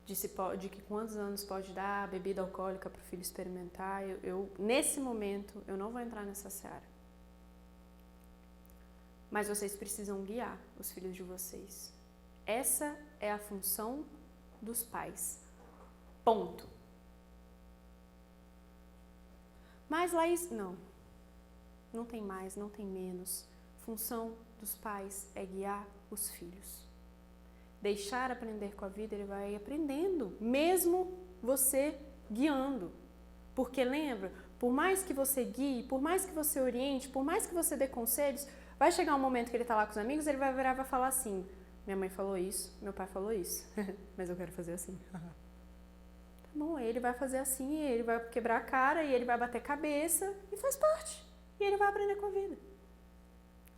De que quantos anos pode dar bebida alcoólica para o filho experimentar. Nesse momento, eu não vou entrar nessa seara. Mas vocês precisam guiar os filhos de vocês. Essa é a função dos pais. Ponto. Mas, Laís, não tem mais, não tem menos. Função dos pais é guiar os filhos. Deixar aprender com a vida, ele vai aprendendo, mesmo você guiando. Porque lembra, por mais que você guie, por mais que você oriente, por mais que você dê conselhos, vai chegar um momento que ele está lá com os amigos, ele vai virar e vai falar assim, minha mãe falou isso, meu pai falou isso, mas eu quero fazer assim. Tá bom, ele vai fazer assim, ele vai quebrar a cara, e ele vai bater cabeça, e faz parte. E ele vai aprender com a vida.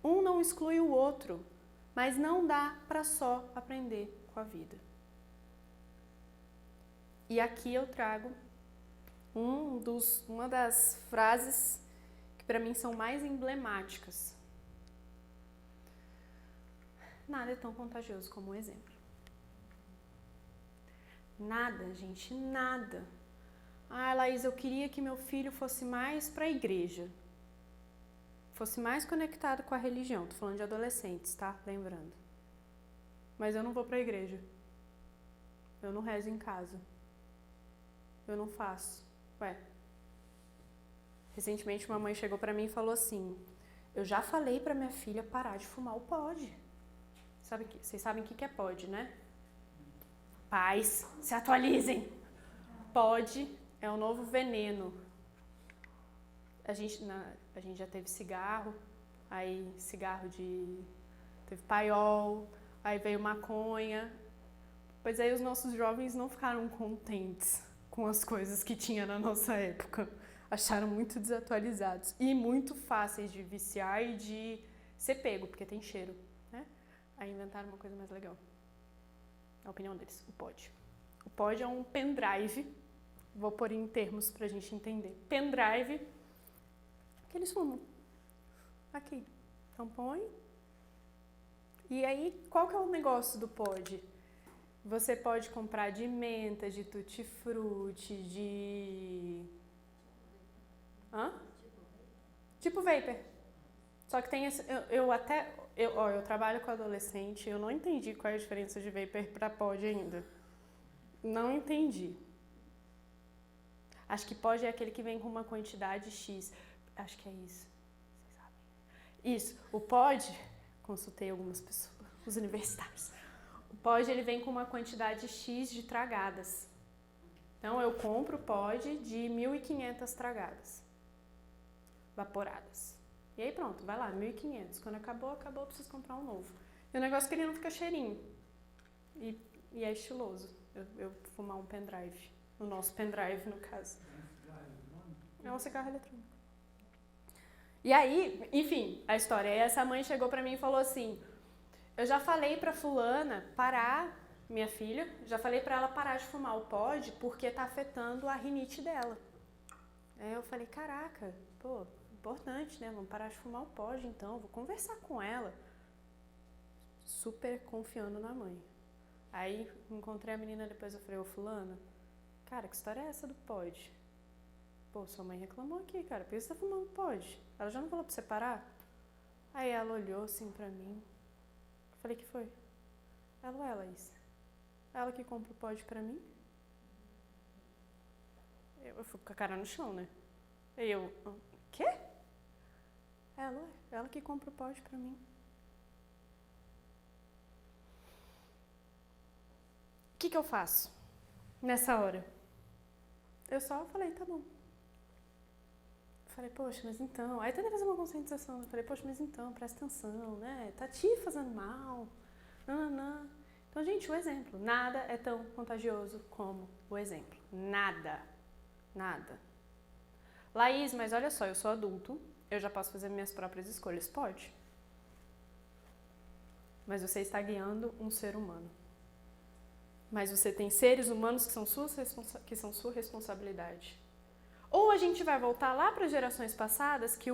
Um não exclui o outro, mas não dá para só aprender com a vida. E aqui eu trago uma das frases que para mim são mais emblemáticas. Nada é tão contagioso como um exemplo. Nada, gente, nada. Ah, Laís, eu queria que meu filho fosse mais para a igreja. Fosse mais conectado com a religião. Tô falando de adolescentes, tá? Lembrando. Mas eu não vou para a igreja. Eu não rezo em casa. Eu não faço. Ué. Recentemente uma mãe chegou para mim e falou assim, eu já falei para minha filha parar de fumar o pod. Vocês sabem o que é pod, né? Pais, se atualizem. Pod é o novo veneno. A gente já teve cigarro, aí teve paiol, aí veio maconha. Pois aí os nossos jovens não ficaram contentes com as coisas que tinha na nossa época. Acharam muito desatualizados e muito fáceis de viciar e de ser pego, porque tem cheiro, né? Aí inventaram uma coisa mais legal. A opinião deles, o pod. O pod é um pendrive, vou pôr em termos pra gente entender. Pendrive que eles fumam. Aqui. Então põe. E aí, qual que é o negócio do pod? Você pode comprar de menta, de tutti-frutti, de... Tipo vapor. Só que tem esse... Eu trabalho com adolescente, eu não entendi qual é a diferença de vapor para pod ainda. Não entendi. Acho que pod é aquele que vem com uma quantidade X. Acho que é isso. Vocês sabem. Isso. O pod, consultei algumas pessoas, os universitários. O pod, ele vem com uma quantidade X de tragadas. Então, eu compro o pod de 1.500 tragadas. Vaporadas. E aí pronto, vai lá, 1.500. Quando acabou, eu preciso comprar um novo. E o negócio é que ele não fica cheirinho. E é estiloso. Eu fumar um pendrive. O nosso pendrive, no caso. É um cigarro eletrônico. E aí, enfim, a história. Aí essa mãe chegou pra mim e falou assim, eu já falei pra fulana parar, minha filha, já falei pra ela parar de fumar o pod porque tá afetando a rinite dela. Aí eu falei, caraca, pô, importante, né? Vamos parar de fumar o pod então, vou conversar com ela. Super confiando na mãe. Aí encontrei a menina depois, eu falei, ô fulana, cara, que história é essa do pod? Pô, sua mãe reclamou aqui, cara, por que você tá fumando pod? Ela já não falou pra você parar? Aí ela olhou assim pra mim. Falei, que foi? Ela, Laís, ela que compra o pod pra mim? Eu fui com a cara no chão, né? Aí eu, quê? Ela que compra o pod pra mim. O que eu faço nessa hora? Eu só falei, tá bom. Falei, poxa, mas então... Aí tentei fazer uma conscientização. Falei, poxa, mas então, presta atenção, né? Tá te fazendo mal. Não. Então, gente, o exemplo. Nada é tão contagioso como o exemplo. Nada. Laís, mas olha só, eu sou adulto. Eu já posso fazer minhas próprias escolhas. Pode. Mas você está guiando um ser humano. Mas você tem seres humanos que são sua responsabilidade. Ou a gente vai voltar lá para gerações passadas que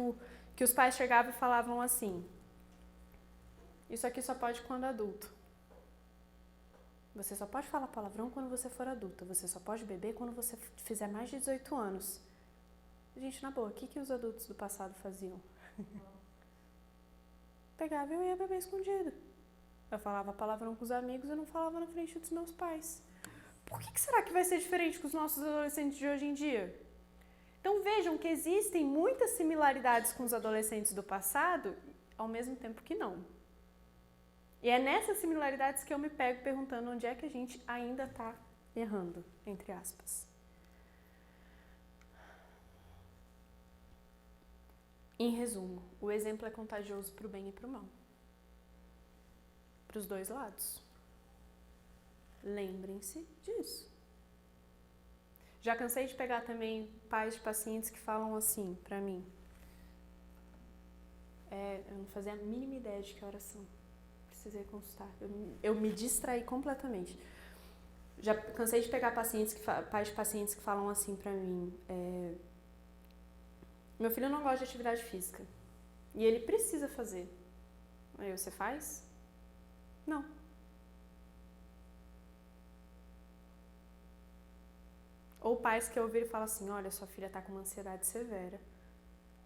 os pais chegavam e falavam assim, isso aqui só pode quando adulto. Você só pode falar palavrão quando você for adulta. Você só pode beber quando você fizer mais de 18 anos. Gente, na boa, o que os adultos do passado faziam? Pegava e eu ia beber escondido. Eu falava palavrão com os amigos e não falava na frente dos meus pais. Por que será que vai ser diferente com os nossos adolescentes de hoje em dia? Então vejam que existem muitas similaridades com os adolescentes do passado, ao mesmo tempo que não. E é nessas similaridades que eu me pego perguntando onde é que a gente ainda está errando, entre aspas. Em resumo, o exemplo é contagioso para o bem e para o mal. Para os dois lados. Lembrem-se disso. Já cansei de pegar também pais de pacientes que falam assim pra mim. Eu não fazia a mínima ideia de que horas são. Precisei consultar. Eu me distraí completamente. Já cansei de pegar pais de pacientes que falam assim pra mim. Meu filho não gosta de atividade física. E ele precisa fazer. Aí você faz? Não. Ou pais que eu ouvir e falam assim, olha, sua filha está com uma ansiedade severa,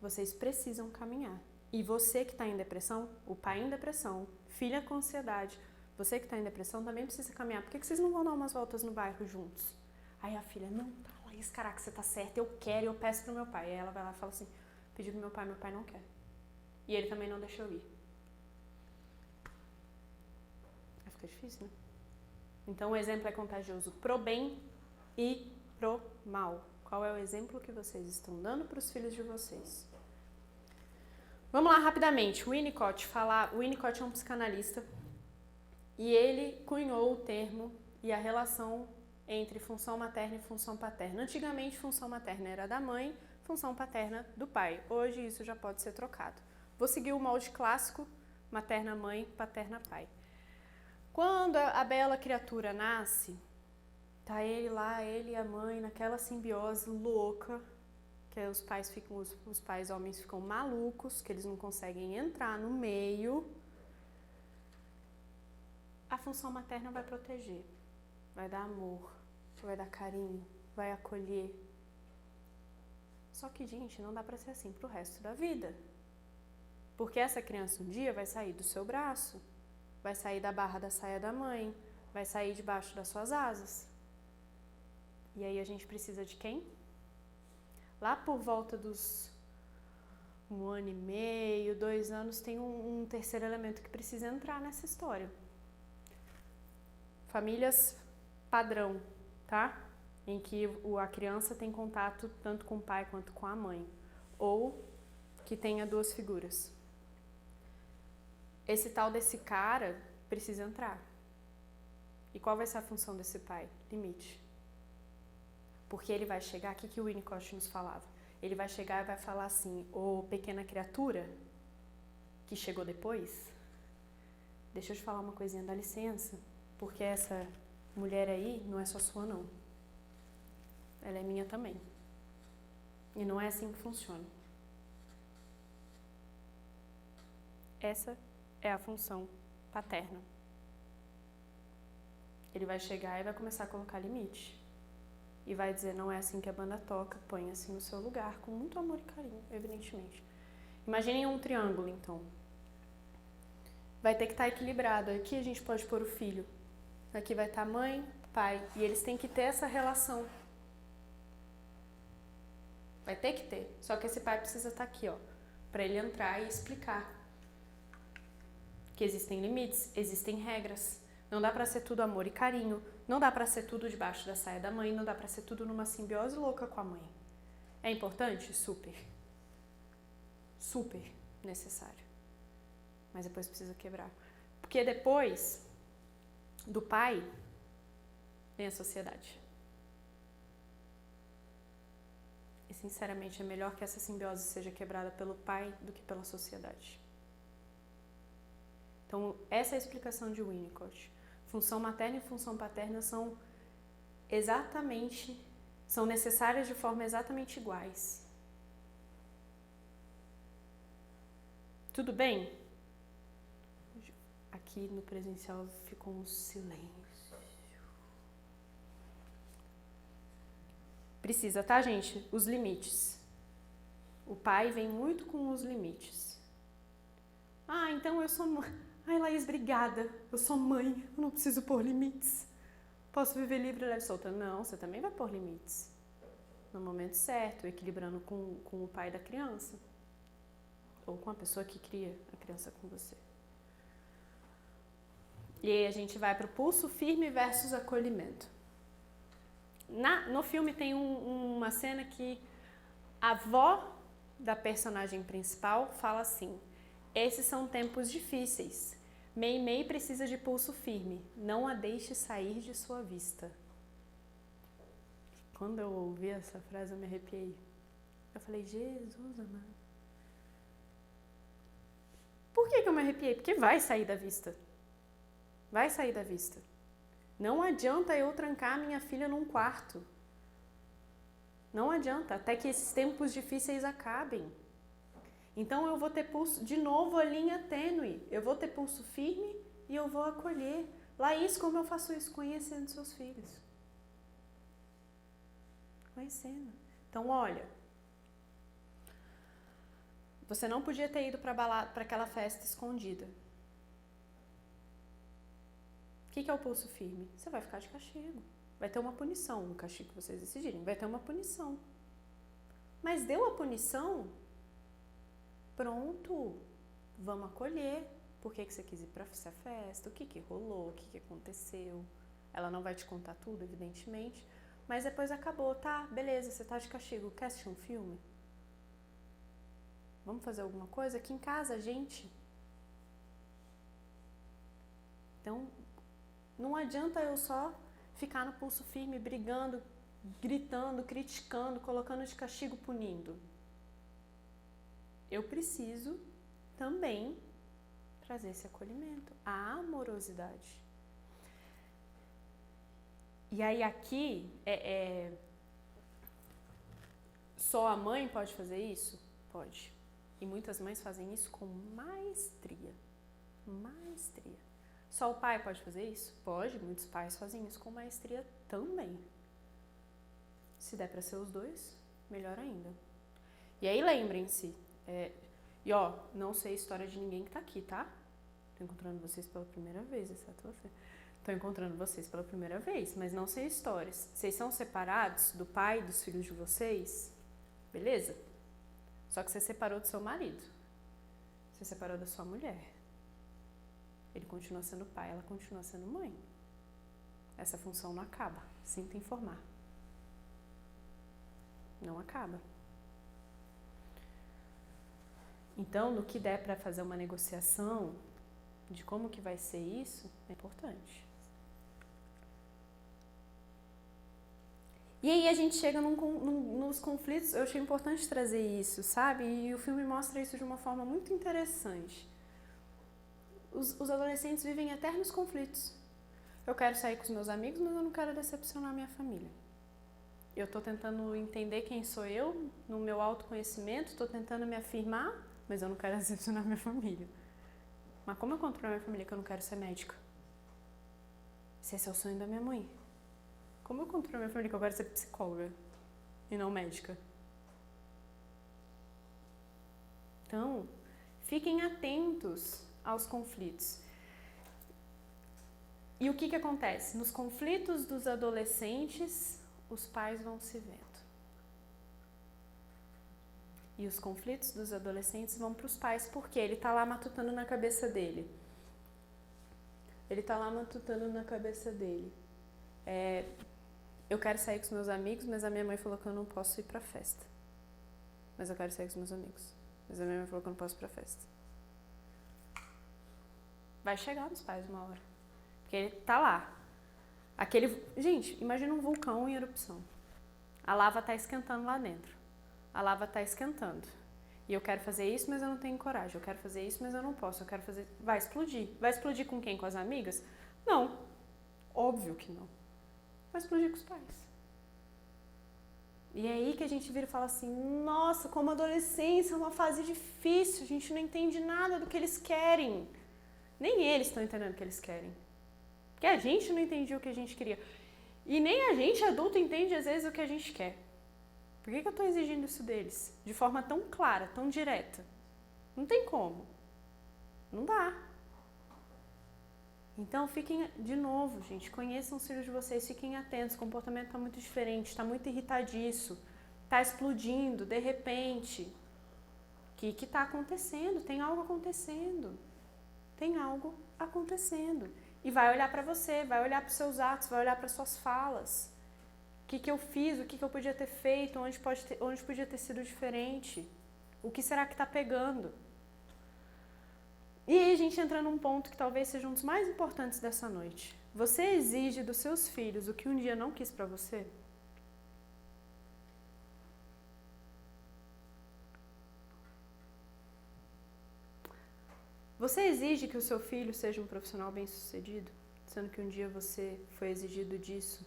vocês precisam caminhar. E você que está em depressão, o pai em depressão, filha com ansiedade, você que está em depressão também precisa caminhar. Por que vocês não vão dar umas voltas no bairro juntos? Aí a filha, não, tá, Laís, caraca, você tá certa, eu quero, eu peço pro meu pai. Aí ela vai lá e fala assim, pedi pro meu pai não quer. E ele também não deixou eu ir. Aí fica difícil, né? Então o exemplo é contagioso pro bem e pro mal. Qual é o exemplo que vocês estão dando para os filhos de vocês? Vamos lá rapidamente. O Winnicott é um psicanalista e ele cunhou o termo e a relação entre função materna e função paterna. Antigamente, função materna era da mãe, função paterna do pai. Hoje isso já pode ser trocado. Vou seguir o molde clássico, materna mãe, paterna pai. Quando a bela criatura nasce, tá ele lá, ele e a mãe, naquela simbiose louca, que os pais homens ficam malucos, que eles não conseguem entrar no meio. A função materna vai proteger, vai dar amor, vai dar carinho, vai acolher. Só que, gente, não dá pra ser assim pro resto da vida. Porque essa criança um dia vai sair do seu braço, vai sair da barra da saia da mãe, vai sair debaixo das suas asas. E aí a gente precisa de quem? Lá por volta dos 1 ano e meio, 2 anos, tem um terceiro elemento que precisa entrar nessa história. Famílias padrão, tá? Em que a criança tem contato tanto com o pai quanto com a mãe. Ou que tenha duas figuras. Esse tal desse cara precisa entrar. E qual vai ser a função desse pai? Limite. Porque ele vai chegar, o que o Winnicott nos falava? Ele vai chegar e vai falar assim, ô pequena criatura, que chegou depois, deixa eu te falar uma coisinha, dá licença, porque essa mulher aí não é só sua não. Ela é minha também. E não é assim que funciona. Essa é a função paterna. Ele vai chegar e vai começar a colocar limite. E vai dizer, não é assim que a banda toca, põe assim no seu lugar, com muito amor e carinho, evidentemente. Imaginem um triângulo, então. Vai ter que estar equilibrado. Aqui a gente pode pôr o filho. Aqui vai estar mãe, pai. E eles têm que ter essa relação. Vai ter que ter. Só que esse pai precisa estar aqui, ó, para ele entrar e explicar que existem limites, existem regras. Não dá para ser tudo amor e carinho. Não dá para ser tudo debaixo da saia da mãe. Não dá para ser tudo numa simbiose louca com a mãe. É importante? Super. Super necessário. Mas depois precisa quebrar. Porque depois do pai vem a sociedade. E sinceramente é melhor que essa simbiose seja quebrada pelo pai do que pela sociedade. Então essa é a explicação de Winnicott. Função materna e função paterna são necessárias de forma exatamente iguais. Tudo bem? Aqui no presencial ficou um silêncio. Precisa, tá, gente? Os limites. O pai vem muito com os limites. Ah, então eu sou mãe. Ai, Laís, obrigada. Eu sou mãe, eu não preciso pôr limites. Posso viver livre, leve e solta? Não, você também vai pôr limites. No momento certo, equilibrando com o pai da criança. Ou com a pessoa que cria a criança com você. E aí a gente vai para o pulso firme versus acolhimento. No filme tem uma cena que a avó da personagem principal fala assim: esses são tempos difíceis. Mei Mei precisa de pulso firme. Não a deixe sair de sua vista. Quando eu ouvi essa frase, eu me arrepiei. Eu falei, Jesus amado. Por que eu me arrepiei? Porque vai sair da vista. Vai sair da vista. Não adianta eu trancar minha filha num quarto. Não adianta, até que esses tempos difíceis acabem. Então eu vou ter pulso, de novo a linha tênue. Eu vou ter pulso firme e eu vou acolher. Laís, como eu faço isso? Conhecendo seus filhos. Conhecendo. Então, olha, você não podia ter ido para aquela festa escondida. O que é o pulso firme? Você vai ficar de castigo. Vai ter uma punição, um castigo que vocês decidirem. Vai ter uma punição. Mas deu a punição, pronto, vamos acolher. Por que você quis ir para essa festa? O que rolou? O que aconteceu? Ela não vai te contar tudo, evidentemente. Mas depois acabou, tá? Beleza, você tá de castigo. Quer assistir um filme? Vamos fazer alguma coisa? Aqui em casa, gente. Então, não adianta eu só ficar no pulso firme, brigando, gritando, criticando, colocando de castigo, punindo. Eu preciso também trazer esse acolhimento, a amorosidade. E aí aqui, só a mãe pode fazer isso? Pode. E muitas mães fazem isso com maestria. Maestria. Só o pai pode fazer isso? Pode. Muitos pais fazem isso com maestria também. Se der para ser os dois, melhor ainda. E aí lembrem-se, não sei a história de ninguém que tá aqui, tá? Tô encontrando vocês pela primeira vez, exceto você. Tô encontrando vocês pela primeira vez, mas não sei histórias. Vocês são separados do pai e dos filhos de vocês? Beleza? Só que você separou do seu marido. Você separou da sua mulher. Ele continua sendo pai, ela continua sendo mãe. Essa função não acaba. Sinto informar. Não acaba. Então, no que der para fazer uma negociação de como que vai ser isso, é importante. E aí a gente chega nos conflitos, eu achei importante trazer isso, sabe? E o filme mostra isso de uma forma muito interessante. Os adolescentes vivem eternos conflitos. Eu quero sair com os meus amigos, mas eu não quero decepcionar minha família. Eu estou tentando entender quem sou eu, no meu autoconhecimento, estou tentando me afirmar, mas eu não quero decepcionar minha família. Mas como eu controlo a minha família que eu não quero ser médica? Se esse é o sonho da minha mãe. Como eu controlo a minha família que eu quero ser psicóloga e não médica? Então, fiquem atentos aos conflitos. E o que acontece? Nos conflitos dos adolescentes, os pais vão se vendo. E os conflitos dos adolescentes vão para os pais, porque ele está lá matutando na cabeça dele. Eu quero sair com os meus amigos, mas a minha mãe falou que eu não posso ir pra festa. Mas eu quero sair com os meus amigos. Mas a minha mãe falou que eu não posso ir pra festa. Vai chegar nos pais uma hora. Porque ele tá lá. Gente, imagina um vulcão em erupção. A lava tá esquentando lá dentro. A lava tá esquentando. E eu quero fazer isso, mas eu não tenho coragem. Eu quero fazer isso, mas eu não posso. Vai explodir. Vai explodir com quem? Com as amigas? Não. Óbvio que não. Vai explodir com os pais. E é aí que a gente vira e fala assim, nossa, como a adolescência é uma fase difícil, a gente não entende nada do que eles querem. Nem eles estão entendendo o que eles querem. Porque a gente não entendia o que a gente queria. E nem a gente, adulto, entende às vezes o que a gente quer. Por que eu estou exigindo isso deles? De forma tão clara, tão direta. Não tem como. Não dá. Então, fiquem, de novo, gente, conheçam os filhos de vocês, fiquem atentos, o comportamento está muito diferente, está muito irritadiço, está explodindo, de repente. O que está acontecendo? Tem algo acontecendo. Tem algo acontecendo. E vai olhar para você, vai olhar para os seus atos, vai olhar para as suas falas. O que eu fiz, o que eu podia ter feito, onde podia ter sido diferente. O que será que está pegando? E aí a gente entra num ponto que talvez seja um dos mais importantes dessa noite. Você exige dos seus filhos o que um dia não quis para você? Você exige que o seu filho seja um profissional bem-sucedido, sendo que um dia você foi exigido disso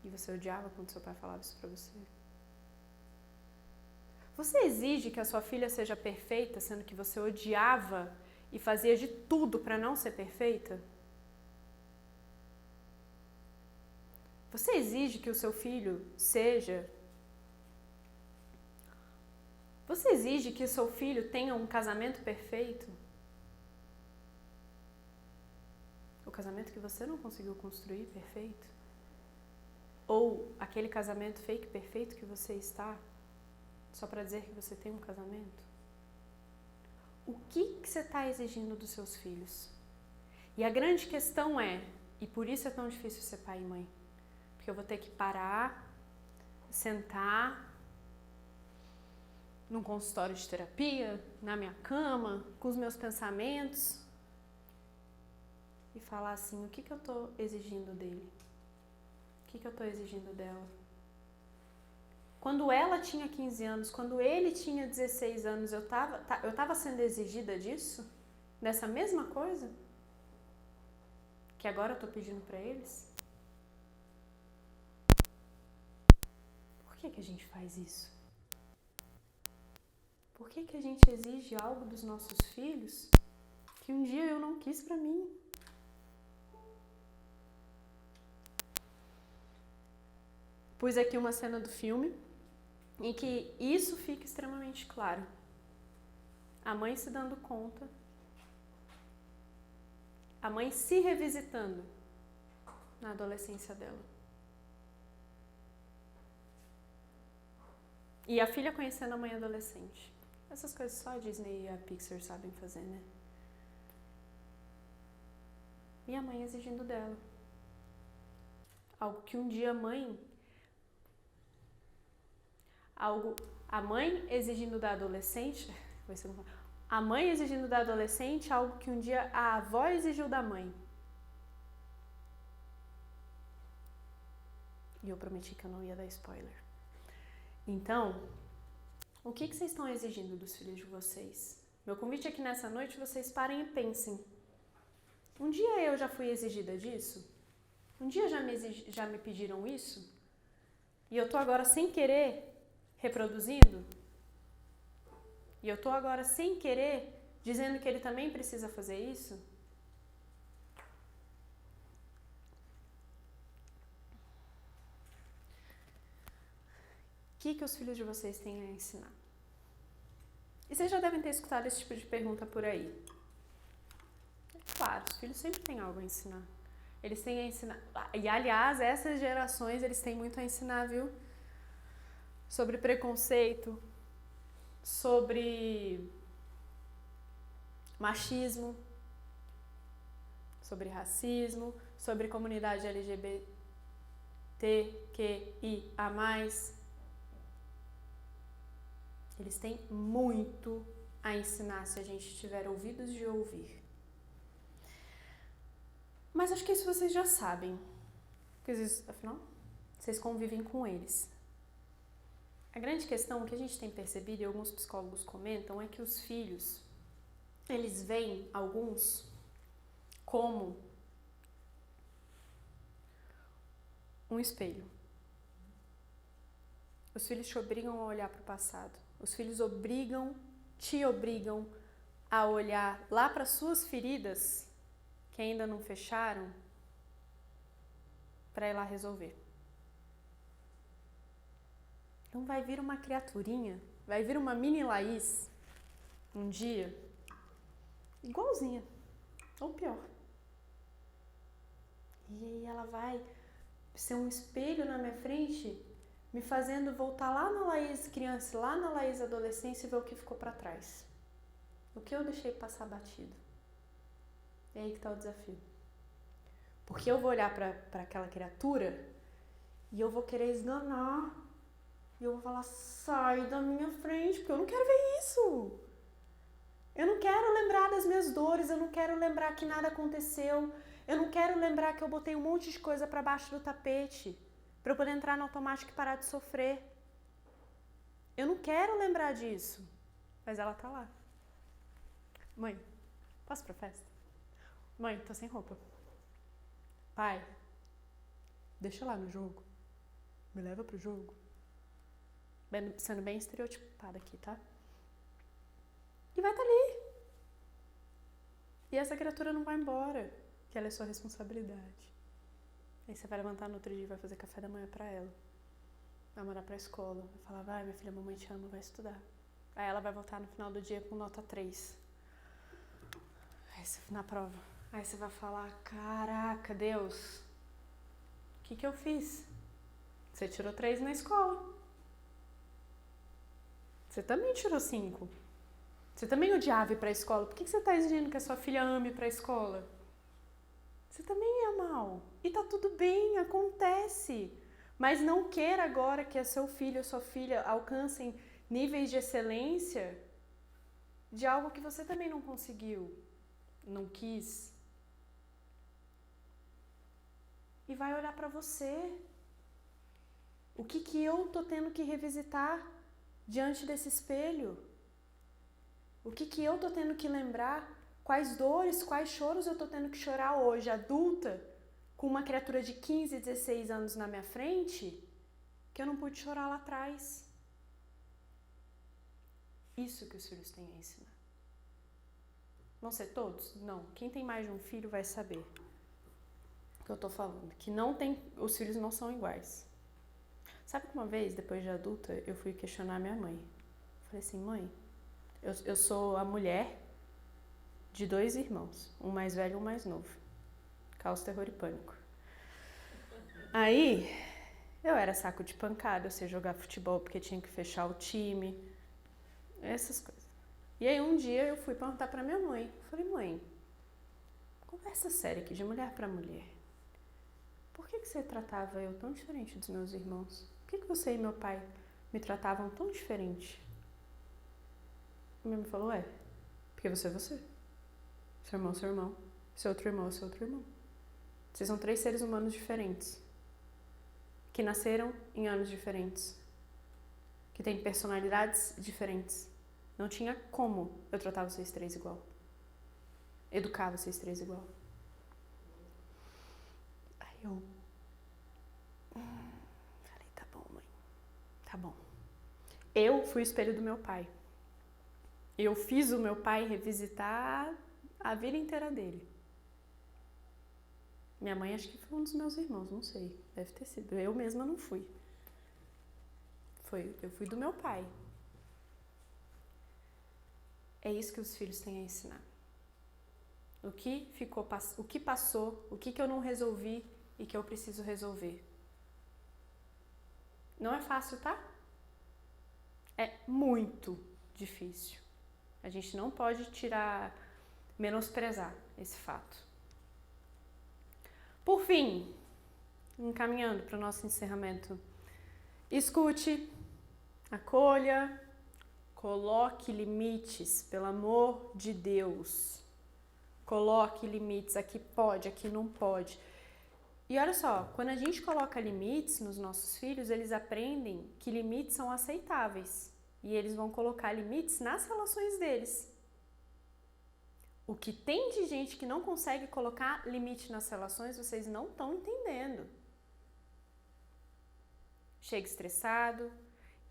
e você odiava quando seu pai falava isso para você? Você exige que a sua filha seja perfeita, sendo que você odiava e fazia de tudo para não ser perfeita? Você exige que o seu filho seja... Você exige que o seu filho tenha um casamento perfeito? O casamento que você não conseguiu construir perfeito? Ou aquele casamento fake perfeito que você está, só para dizer que você tem um casamento? O que você está exigindo dos seus filhos? E a grande questão é, e por isso é tão difícil ser pai e mãe, porque eu vou ter que parar, sentar num consultório de terapia, na minha cama, com os meus pensamentos e falar assim, o que eu estou exigindo dele? O que eu estou exigindo dela? Quando ela tinha 15 anos, quando ele tinha 16 anos, eu tava sendo exigida disso? Dessa mesma coisa? Que agora eu estou pedindo para eles? Por que a gente faz isso? Por que a gente exige algo dos nossos filhos que um dia eu não quis para mim? Pus aqui uma cena do filme em que isso fica extremamente claro. A mãe se dando conta, a mãe se revisitando na adolescência dela. E a filha conhecendo a mãe adolescente. Essas coisas só a Disney e a Pixar sabem fazer, né? E a mãe exigindo dela. Algo que um dia a mãe a mãe exigindo da adolescente, a mãe exigindo da adolescente algo que um dia a avó exigiu da mãe. E eu prometi que eu não ia dar spoiler. Então, o que vocês estão exigindo dos filhos de vocês? Meu convite é que nessa noite vocês parem e pensem. Um dia eu já fui exigida disso? Um dia já me pediram isso? E eu tô agora sem querer reproduzindo? E eu tô agora sem querer dizendo que ele também precisa fazer isso? O que os filhos de vocês têm a ensinar? E vocês já devem ter escutado esse tipo de pergunta por aí. Claro, os filhos sempre têm algo a ensinar. Eles têm a ensinar. E, aliás, essas gerações, eles têm muito a ensinar, viu? Sobre preconceito, sobre machismo, sobre racismo, sobre comunidade LGBTQIA+. Eles têm muito a ensinar se a gente tiver ouvidos de ouvir. Mas acho que isso vocês já sabem. Porque, afinal, vocês convivem com eles. A grande questão que a gente tem percebido, e alguns psicólogos comentam, é que os filhos, eles veem alguns como um espelho. Os filhos te obrigam a olhar para o passado. Os filhos te obrigam a olhar lá para suas feridas que ainda não fecharam para ir lá resolver. Então vai vir uma criaturinha, vai vir uma mini Laís um dia igualzinha, ou pior. E aí ela vai ser um espelho na minha frente, me fazendo voltar lá na Laís criança, lá na Laís adolescência e ver o que ficou para trás. O que eu deixei passar batido. É aí que está o desafio. Porque eu vou olhar para aquela criatura e eu vou querer esganar. E eu vou falar, sai da minha frente, porque eu não quero ver isso. Eu não quero lembrar das minhas dores, eu não quero lembrar que nada aconteceu. Eu não quero lembrar que eu botei um monte de coisa para baixo do tapete para eu poder entrar no automático e parar de sofrer. Eu não quero lembrar disso. Mas ela tá lá. Mãe, posso ir pra festa? Mãe, tô sem roupa. Pai, deixa eu lá no jogo. Me leva pro jogo. Sendo bem estereotipada aqui, tá? E vai estar ali. E essa criatura não vai embora, que ela é sua responsabilidade. Aí você vai levantar no outro dia e vai fazer café da manhã pra ela. Vai mandar pra escola. Vai falar, vai, minha filha, mamãe te ama, vai estudar. Aí ela vai voltar no final do dia com nota 3. Aí você, na prova. Aí você vai falar, caraca, Deus, o que eu fiz? Você tirou 3 na escola. Você também tirou 5. Você também odiava ir pra escola. Por que você tá exigindo que a sua filha ame pra escola? Você também é mal. E tá tudo bem, acontece. Mas não queira agora que seu filho ou sua filha alcancem níveis de excelência de algo que você também não conseguiu, não quis. E vai olhar pra você. O que eu tô tendo que revisitar diante desse espelho? O que eu tô tendo que lembrar? Quais dores, quais choros eu tô tendo que chorar hoje, adulta, com uma criatura de 15, 16 anos na minha frente, que eu não pude chorar lá atrás? Isso que os filhos têm a ensinar. Vão ser todos? Não. Quem tem mais de um filho vai saber o que eu tô falando. Que não tem, os filhos não são iguais. Sabe que uma vez, depois de adulta, eu fui questionar minha mãe. Falei assim, mãe, eu sou a mulher de 2 irmãos, um mais velho e um mais novo. Caos, terror e pânico. Aí, eu era saco de pancada, eu sei jogar futebol porque tinha que fechar o time, essas coisas. E aí um dia eu fui perguntar pra minha mãe. Falei, mãe, conversa séria aqui, de mulher pra mulher. Por que você tratava eu tão diferente dos meus irmãos? Por que você e meu pai me tratavam tão diferente. A minha mãe falou, porque você é você. Seu irmão é seu irmão. Seu outro irmão é seu outro irmão. Vocês são 3 seres humanos diferentes. Que nasceram em anos diferentes. Que têm personalidades diferentes. Não tinha como eu tratar vocês 3 igual. Educar vocês 3 igual. Aí eu falei, tá bom, mãe. Tá bom. Eu fui o espelho do meu pai. Eu fiz o meu pai revisitar a vida inteira dele. Minha mãe acho que foi um dos meus irmãos, não sei. Deve ter sido. Eu mesma não fui. Eu fui do meu pai. É isso que os filhos têm a ensinar. O que passou, o que eu não resolvi e que eu preciso resolver. Não é fácil, tá? É muito difícil. A gente não pode menosprezar esse fato. Por fim, encaminhando para o nosso encerramento, escute, acolha, coloque limites, pelo amor de Deus. Coloque limites, aqui pode, aqui não pode. E olha só, quando a gente coloca limites nos nossos filhos, eles aprendem que limites são aceitáveis. E eles vão colocar limites nas relações deles. O que tem de gente que não consegue colocar limite nas relações, vocês não estão entendendo. Chega estressado,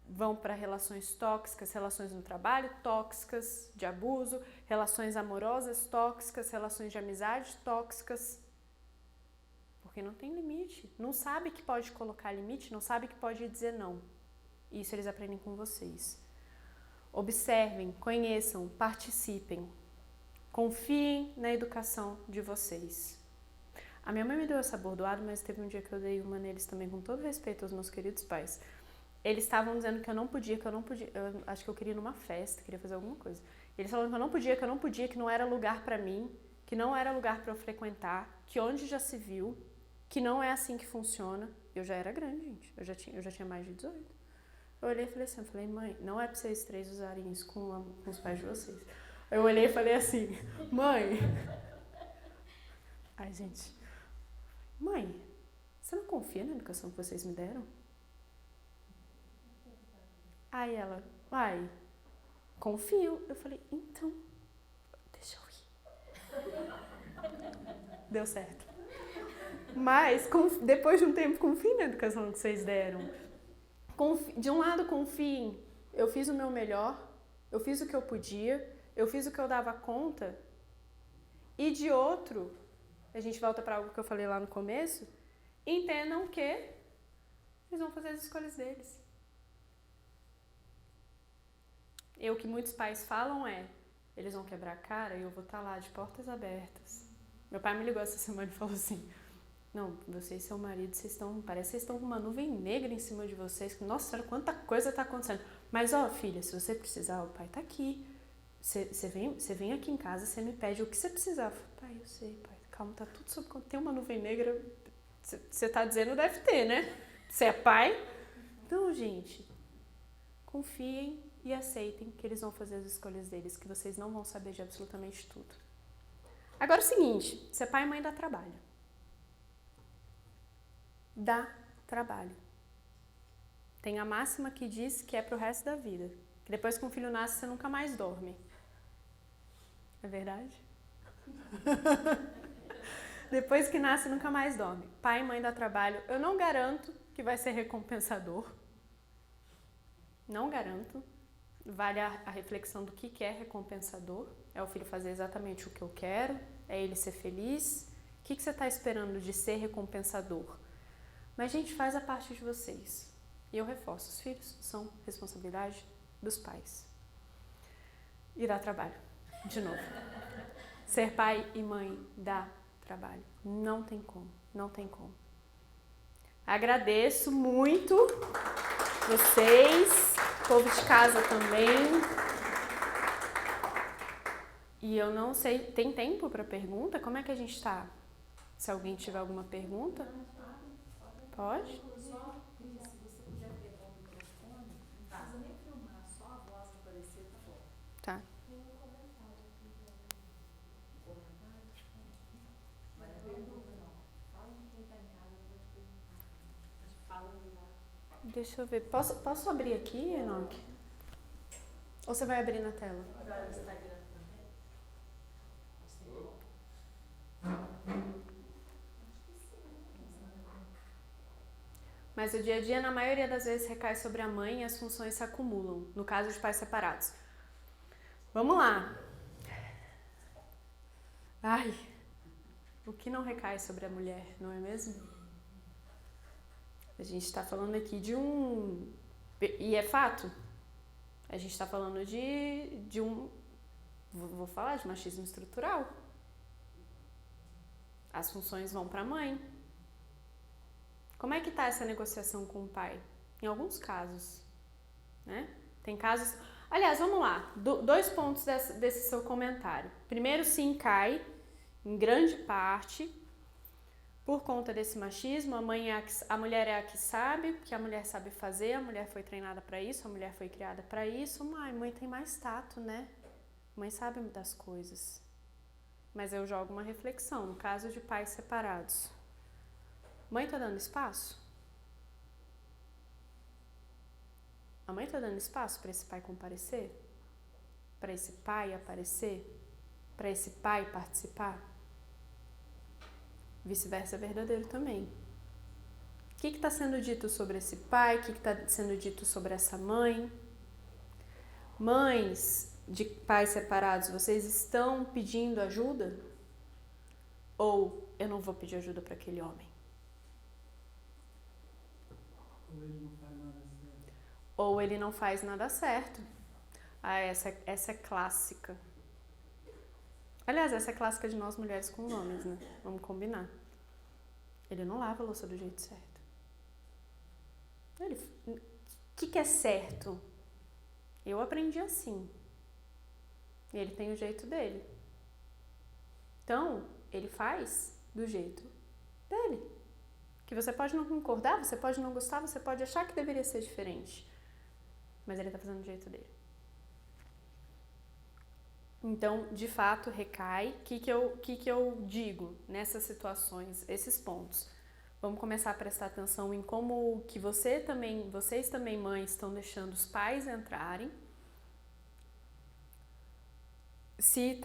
vão para relações tóxicas, relações no trabalho tóxicas, de abuso, relações amorosas tóxicas, relações de amizade tóxicas. Porque não tem limite. Não sabe que pode colocar limite, não sabe que pode dizer não. Isso eles aprendem com vocês. Observem, conheçam, participem. Confiem na educação de vocês. A minha mãe me deu essa bordoada, mas teve um dia que eu dei uma neles também, com todo respeito aos meus queridos pais. Eles estavam dizendo que eu não podia. Eu acho que eu queria ir numa festa, queria fazer alguma coisa. Eles falaram que eu não podia, que não era lugar pra mim, que não era lugar pra eu frequentar, que onde já se viu, que não é assim que funciona. Eu já era grande, gente. Eu já tinha mais de 18. Eu olhei e falei mãe, não é pra vocês 3 usarem isso com os pais de vocês. Eu olhei e falei assim, mãe... Ai, gente... Mãe, você não confia na educação que vocês me deram? Aí ela, confio. Eu falei, então, deixa eu ir. Deu certo. Mas, depois de um tempo, confie na educação que vocês deram. De um lado, confiem. Eu fiz o meu melhor, eu fiz o que eu podia, eu fiz o que eu dava conta. E de outro, a gente volta para algo que eu falei lá no começo, entendam que eles vão fazer as escolhas deles. O que muitos pais falam eles vão quebrar a cara e eu vou estar lá de portas abertas. Meu pai me ligou essa semana e falou assim, não, você e seu marido, parece que vocês estão com uma nuvem negra em cima de vocês. Nossa senhora, quanta coisa está acontecendo. Mas, filha, se você precisar, o pai está aqui. Você vem aqui em casa, você me pede o que você precisar. Eu falei, pai, eu sei, pai, calma, tá tudo sob controle. Tem uma nuvem negra, você está dizendo, deve ter, né? Você é pai? Então, gente, confiem e aceitem que eles vão fazer as escolhas deles, que vocês não vão saber de absolutamente tudo. Agora é o seguinte, ser pai e mãe dá trabalho. Dá trabalho. Tem a máxima que diz que é pro resto da vida. Que depois que um filho nasce, você nunca mais dorme. É verdade? Depois que nasce, nunca mais dorme. Pai e mãe dá trabalho. Eu não garanto que vai ser recompensador. Não garanto. Vale a reflexão do que é recompensador. É o filho fazer exatamente o que eu quero. É ele ser feliz. O que você está esperando de ser recompensador? Mas, gente, faz a parte de vocês. E eu reforço, os filhos são responsabilidade dos pais. E dá trabalho. De novo. Ser pai e mãe dá trabalho. Não tem como. Não tem como. Agradeço muito vocês, povo de casa também. E eu não sei, tem tempo para pergunta? Como é que a gente está? Se alguém tiver alguma pergunta? Pode? Deixa eu ver. Posso abrir aqui, Enoque? Ou você vai abrir na tela? Mas o dia a dia, na maioria das vezes, recai sobre a mãe e as funções se acumulam, no caso de pais separados. Vamos lá. Ai, o que não recai sobre a mulher, não é mesmo? A gente está falando aqui de um... E é fato. A gente está falando de um... Vou falar de machismo estrutural. As funções vão para a mãe. Como é que está essa negociação com o pai? Em alguns casos, né? Tem casos... Aliás, vamos lá. 2 pontos desse seu comentário. Primeiro, sim, cai, em grande parte, por conta desse machismo. A mulher é a que sabe, porque a mulher sabe fazer, a mulher foi treinada para isso, a mulher foi criada para isso. Mãe tem mais tato, né? Mãe sabe das coisas. Mas eu jogo uma reflexão, no caso de pais separados. Mãe tá dando espaço? A mãe tá dando espaço para esse pai comparecer? Para esse pai aparecer? Para esse pai participar? Vice-versa é verdadeiro também. O que está sendo dito sobre esse pai? O que está sendo dito sobre essa mãe? Mães de pais separados, vocês estão pedindo ajuda? Ou eu não vou pedir ajuda para aquele homem? Ou ele não faz nada certo. Essa é clássica. Aliás, essa é clássica de nós mulheres com os homens, né? Vamos combinar. Ele não lava a louça do jeito certo. O que é certo? Eu aprendi assim. E ele tem o jeito dele. Então, ele faz do jeito dele. Que você pode não concordar, você pode não gostar, você pode achar que deveria ser diferente. Mas ele está fazendo do jeito dele. Então, de fato, recai. O que eu digo nessas situações, esses pontos? Vamos começar a prestar atenção em como que vocês também, mães, estão deixando os pais entrarem. Se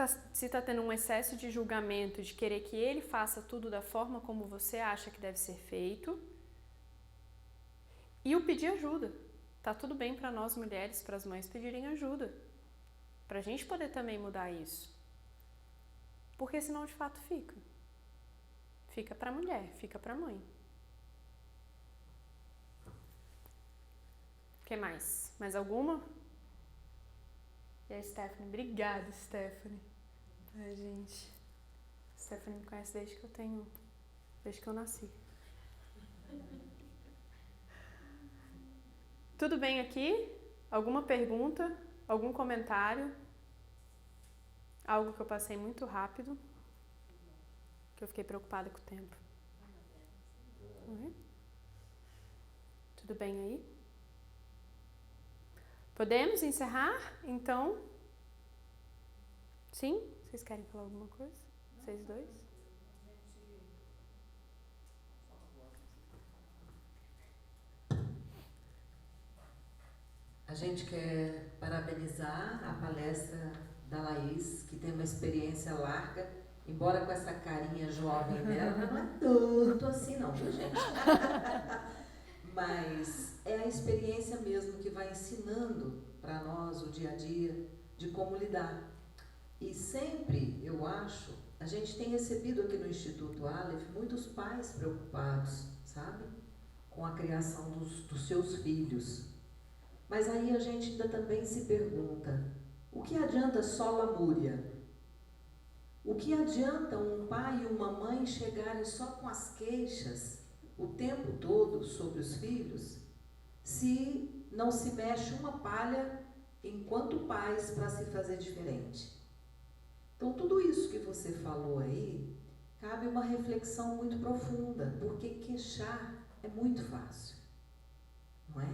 tá tendo um excesso de julgamento, de querer que ele faça tudo da forma como você acha que deve ser feito. E o pedir ajuda. Tá tudo bem para nós mulheres, para as mães pedirem ajuda. Pra gente poder também mudar isso. Porque senão de fato fica. Fica pra mulher, fica pra mãe. O que mais? Mais alguma? E aí, Stephanie? Obrigada, Stephanie. Ai, gente. Stephanie me conhece desde que eu nasci. Tudo bem aqui? Alguma pergunta? Algum comentário? Algo que eu passei muito rápido? Que eu fiquei preocupada com o tempo. Tudo bem aí? Podemos encerrar, então? Sim? Vocês querem falar alguma coisa? Vocês dois? A gente quer parabenizar a palestra da Laís, que tem uma experiência larga, embora com essa carinha jovem dela, não é tanto assim não, viu, gente? Mas é a experiência mesmo que vai ensinando para nós o dia a dia de como lidar. E sempre, eu acho, a gente tem recebido aqui no Instituto Aleph muitos pais preocupados, sabe? Com a criação dos seus filhos. Mas aí a gente ainda também se pergunta, o que adianta só lamúria? O que adianta um pai e uma mãe chegarem só com as queixas o tempo todo sobre os filhos, se não se mexe uma palha enquanto pais para se fazer diferente? Então, tudo isso que você falou aí, cabe uma reflexão muito profunda, porque queixar é muito fácil, não é?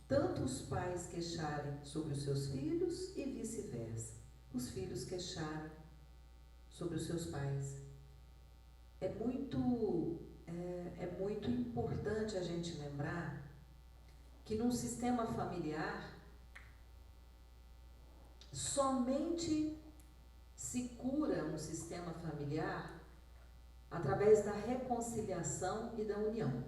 Tanto os pais queixarem sobre os seus filhos e vice-versa. Os filhos queixarem sobre os seus pais. É muito é muito importante a gente lembrar que num sistema familiar, somente se cura um sistema familiar através da reconciliação e da união.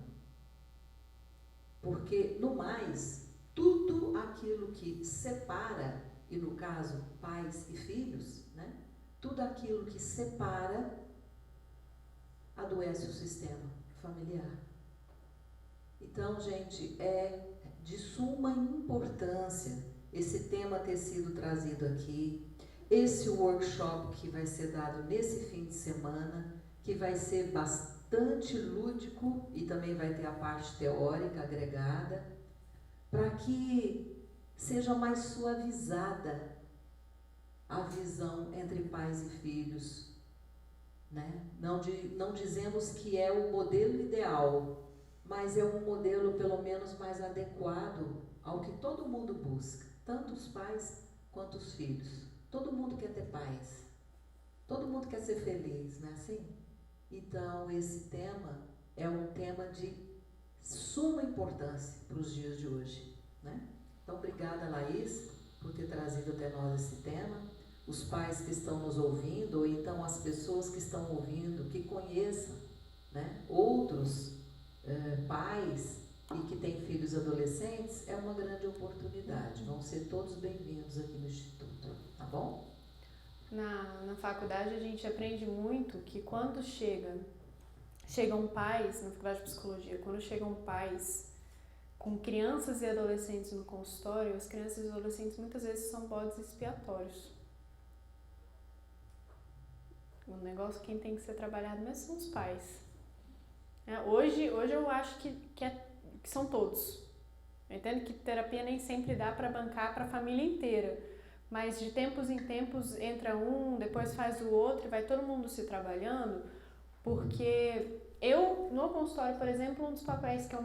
Porque, no mais, tudo aquilo que separa, e no caso, pais e filhos, né? Tudo aquilo que separa adoece o sistema familiar. Então, gente, é de suma importância esse tema ter sido trazido aqui, esse workshop que vai ser dado nesse fim de semana, que vai ser bastante lúdico e também vai ter a parte teórica agregada, para que seja mais suavizada a visão entre pais e filhos, né? Não dizemos que é o modelo ideal, mas é um modelo pelo menos mais adequado ao que todo mundo busca, tanto os pais quanto os filhos. Todo mundo quer ter paz, todo mundo quer ser feliz, não é assim? Então, esse tema é um tema de suma importância para os dias de hoje, né? Então, obrigada, Laís, por ter trazido até nós esse tema. Os pais que estão nos ouvindo, ou então as pessoas que estão ouvindo, que conheçam, né, outros pais e que têm filhos adolescentes, é uma grande oportunidade. Vão ser todos bem-vindos aqui no Instituto, tá bom? Na faculdade a gente aprende muito que quando chegam pais, na faculdade de psicologia, quando chegam pais com crianças e adolescentes no consultório, as crianças e adolescentes muitas vezes são bodes expiatórios. O negócio, quem tem que ser trabalhado mesmo são os pais. Hoje eu acho que são todos. Eu entendo que terapia nem sempre dá para bancar para a família inteira, mas de tempos em tempos entra um, depois faz o outro e vai todo mundo se trabalhando, porque eu, no consultório, por exemplo, um dos papéis que eu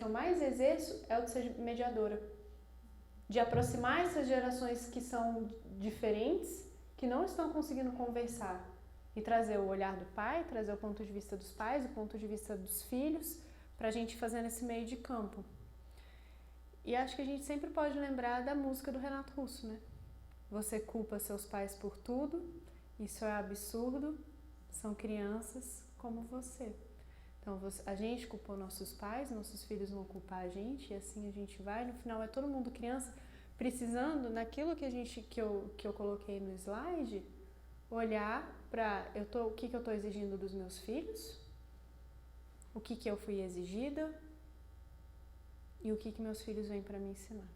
mais exerço é o de ser mediadora. De aproximar essas gerações que são diferentes, que não estão conseguindo conversar, e trazer o olhar do pai, trazer o ponto de vista dos pais, o ponto de vista dos filhos, para a gente fazer nesse meio de campo. E acho que a gente sempre pode lembrar da música do Renato Russo, né? Você culpa seus pais por tudo, isso é absurdo, são crianças como você. Então, a gente culpou nossos pais, nossos filhos vão culpar a gente, e assim a gente vai. No final, é todo mundo criança precisando, naquilo que eu coloquei no slide, olhar para o que eu estou exigindo dos meus filhos, o que eu fui exigida e o que meus filhos vêm para me ensinar.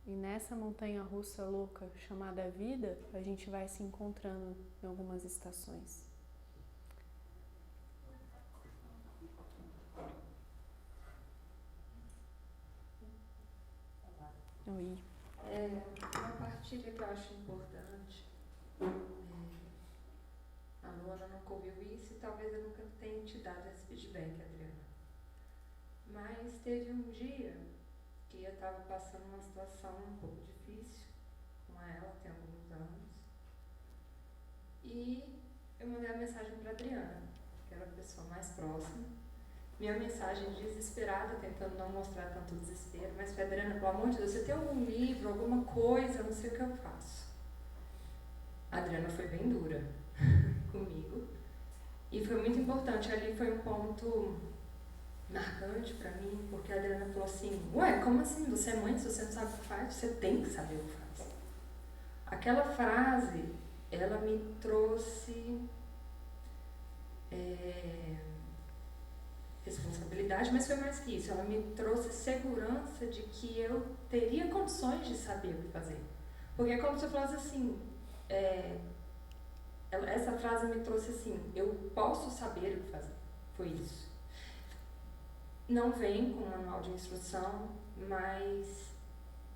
E nessa montanha russa louca chamada vida, a gente vai se encontrando em algumas estações. Oi. Uma partilha que eu acho importante, a Luana nunca ouviu isso e talvez eu nunca tenha te dado esse feedback, Adriana. Mas teve um dia que eu estava passando uma situação um pouco difícil com ela, tem alguns anos, e eu mandei a mensagem para a Adriana, que era a pessoa mais próxima. Minha mensagem desesperada, tentando não mostrar tanto desespero, mas foi: Adriana, pelo amor de Deus, você tem algum livro, alguma coisa, não sei o que eu faço. A Adriana foi bem dura comigo e foi muito importante. Ali foi um ponto marcante para mim, porque a Adriana falou assim: ué, como assim? Você é mãe, se você não sabe o que faz, você tem que saber o que faz. Aquela frase, ela me trouxe responsabilidade, mas foi mais que isso. Ela me trouxe segurança de que eu teria condições de saber o que fazer. Porque é como se eu falasse assim, essa frase me trouxe assim: eu posso saber o que fazer. Foi isso. Não vem com um manual de instrução, mas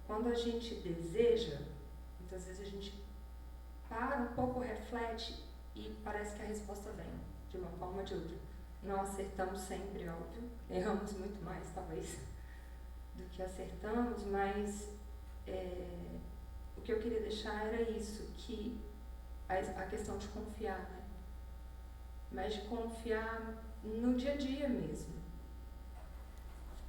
quando a gente deseja, muitas vezes a gente para um pouco, reflete e parece que a resposta vem de uma forma ou de outra. Não acertamos sempre, óbvio, erramos muito mais, talvez, do que acertamos, mas o que eu queria deixar era isso, que a questão de confiar, né? mas de confiar no dia a dia mesmo.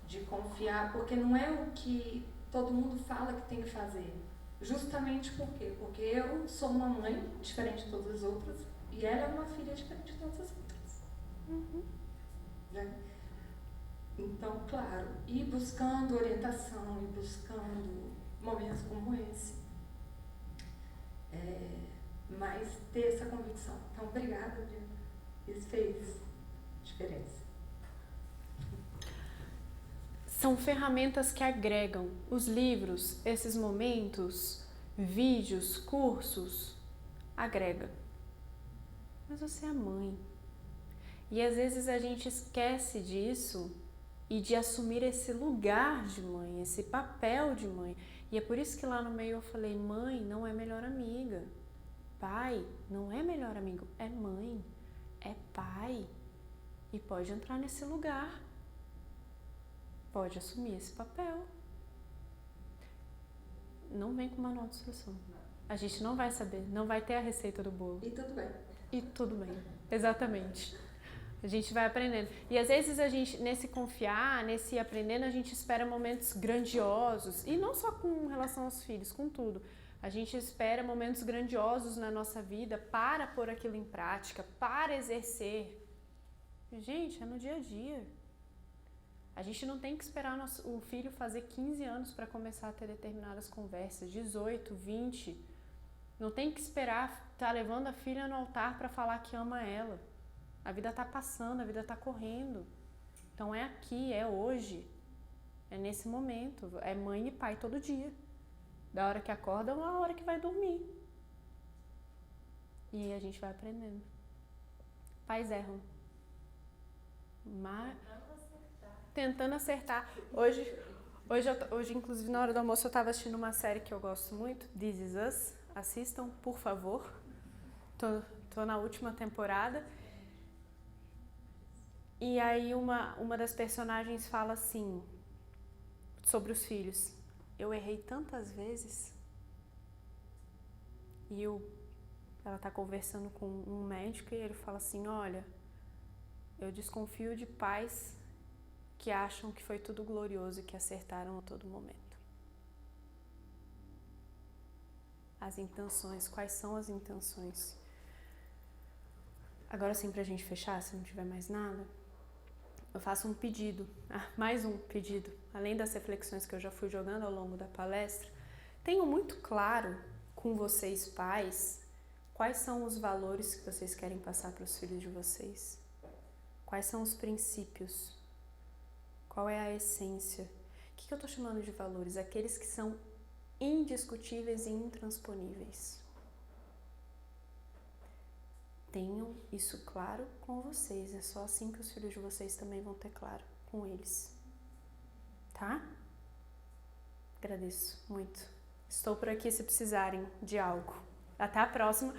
De confiar, porque não é o que todo mundo fala que tem que fazer. Justamente por quê? Porque eu sou uma mãe diferente de todas as outras e ela é uma filha diferente de todas as outras. Né? Então, claro, ir buscando orientação, ir buscando momentos como esse, mas ter essa convicção. Então, obrigada, Diana. Isso fez diferença. São ferramentas que agregam os livros, esses momentos, vídeos, cursos, agrega. Mas você é mãe. E às vezes a gente esquece disso e de assumir esse lugar de mãe, esse papel de mãe. E é por isso que lá no meio eu falei, mãe não é melhor amiga. Pai não é melhor amigo, é mãe, é pai. E pode entrar nesse lugar. Pode assumir esse papel. Não vem com manual de instrução. A gente não vai saber, não vai ter a receita do bolo. E tudo bem. E tudo bem, exatamente. A gente vai aprendendo. E às vezes a gente, nesse confiar, nesse ir aprendendo, a gente espera momentos grandiosos. E não só com relação aos filhos, com tudo. A gente espera momentos grandiosos na nossa vida para pôr aquilo em prática, para exercer. Gente, é no dia a dia. A gente não tem que esperar o filho fazer 15 anos para começar a ter determinadas conversas, 18, 20. Não tem que esperar estar levando a filha no altar para falar que ama ela. A vida está passando, a vida está correndo. Então é aqui, é hoje, é nesse momento. É mãe e pai todo dia. Da hora que acorda ou a hora que vai dormir. E aí a gente vai aprendendo. Pais erram. Mas tentando acertar. Hoje, inclusive, na hora do almoço, eu estava assistindo uma série que eu gosto muito, This Is Us. Assistam, por favor. Tô na última temporada. E aí uma das personagens fala assim, sobre os filhos. Eu errei tantas vezes. E ela tá conversando com um médico e ele fala assim, olha, eu desconfio de pais que acham que foi tudo glorioso e que acertaram a todo momento. As intenções, quais são as intenções? Agora sim, pra gente fechar, se não tiver mais nada, eu faço um pedido, mais um pedido, além das reflexões que eu já fui jogando ao longo da palestra, tenham muito claro com vocês pais, quais são os valores que vocês querem passar para os filhos de vocês, quais são os princípios, qual é a essência, o que eu estou chamando de valores? Aqueles que são indiscutíveis e intransponíveis. Tenham isso claro com vocês, é só assim que os filhos de vocês também vão ter claro com eles, tá? Agradeço muito. Estou por aqui se precisarem de algo. Até a próxima.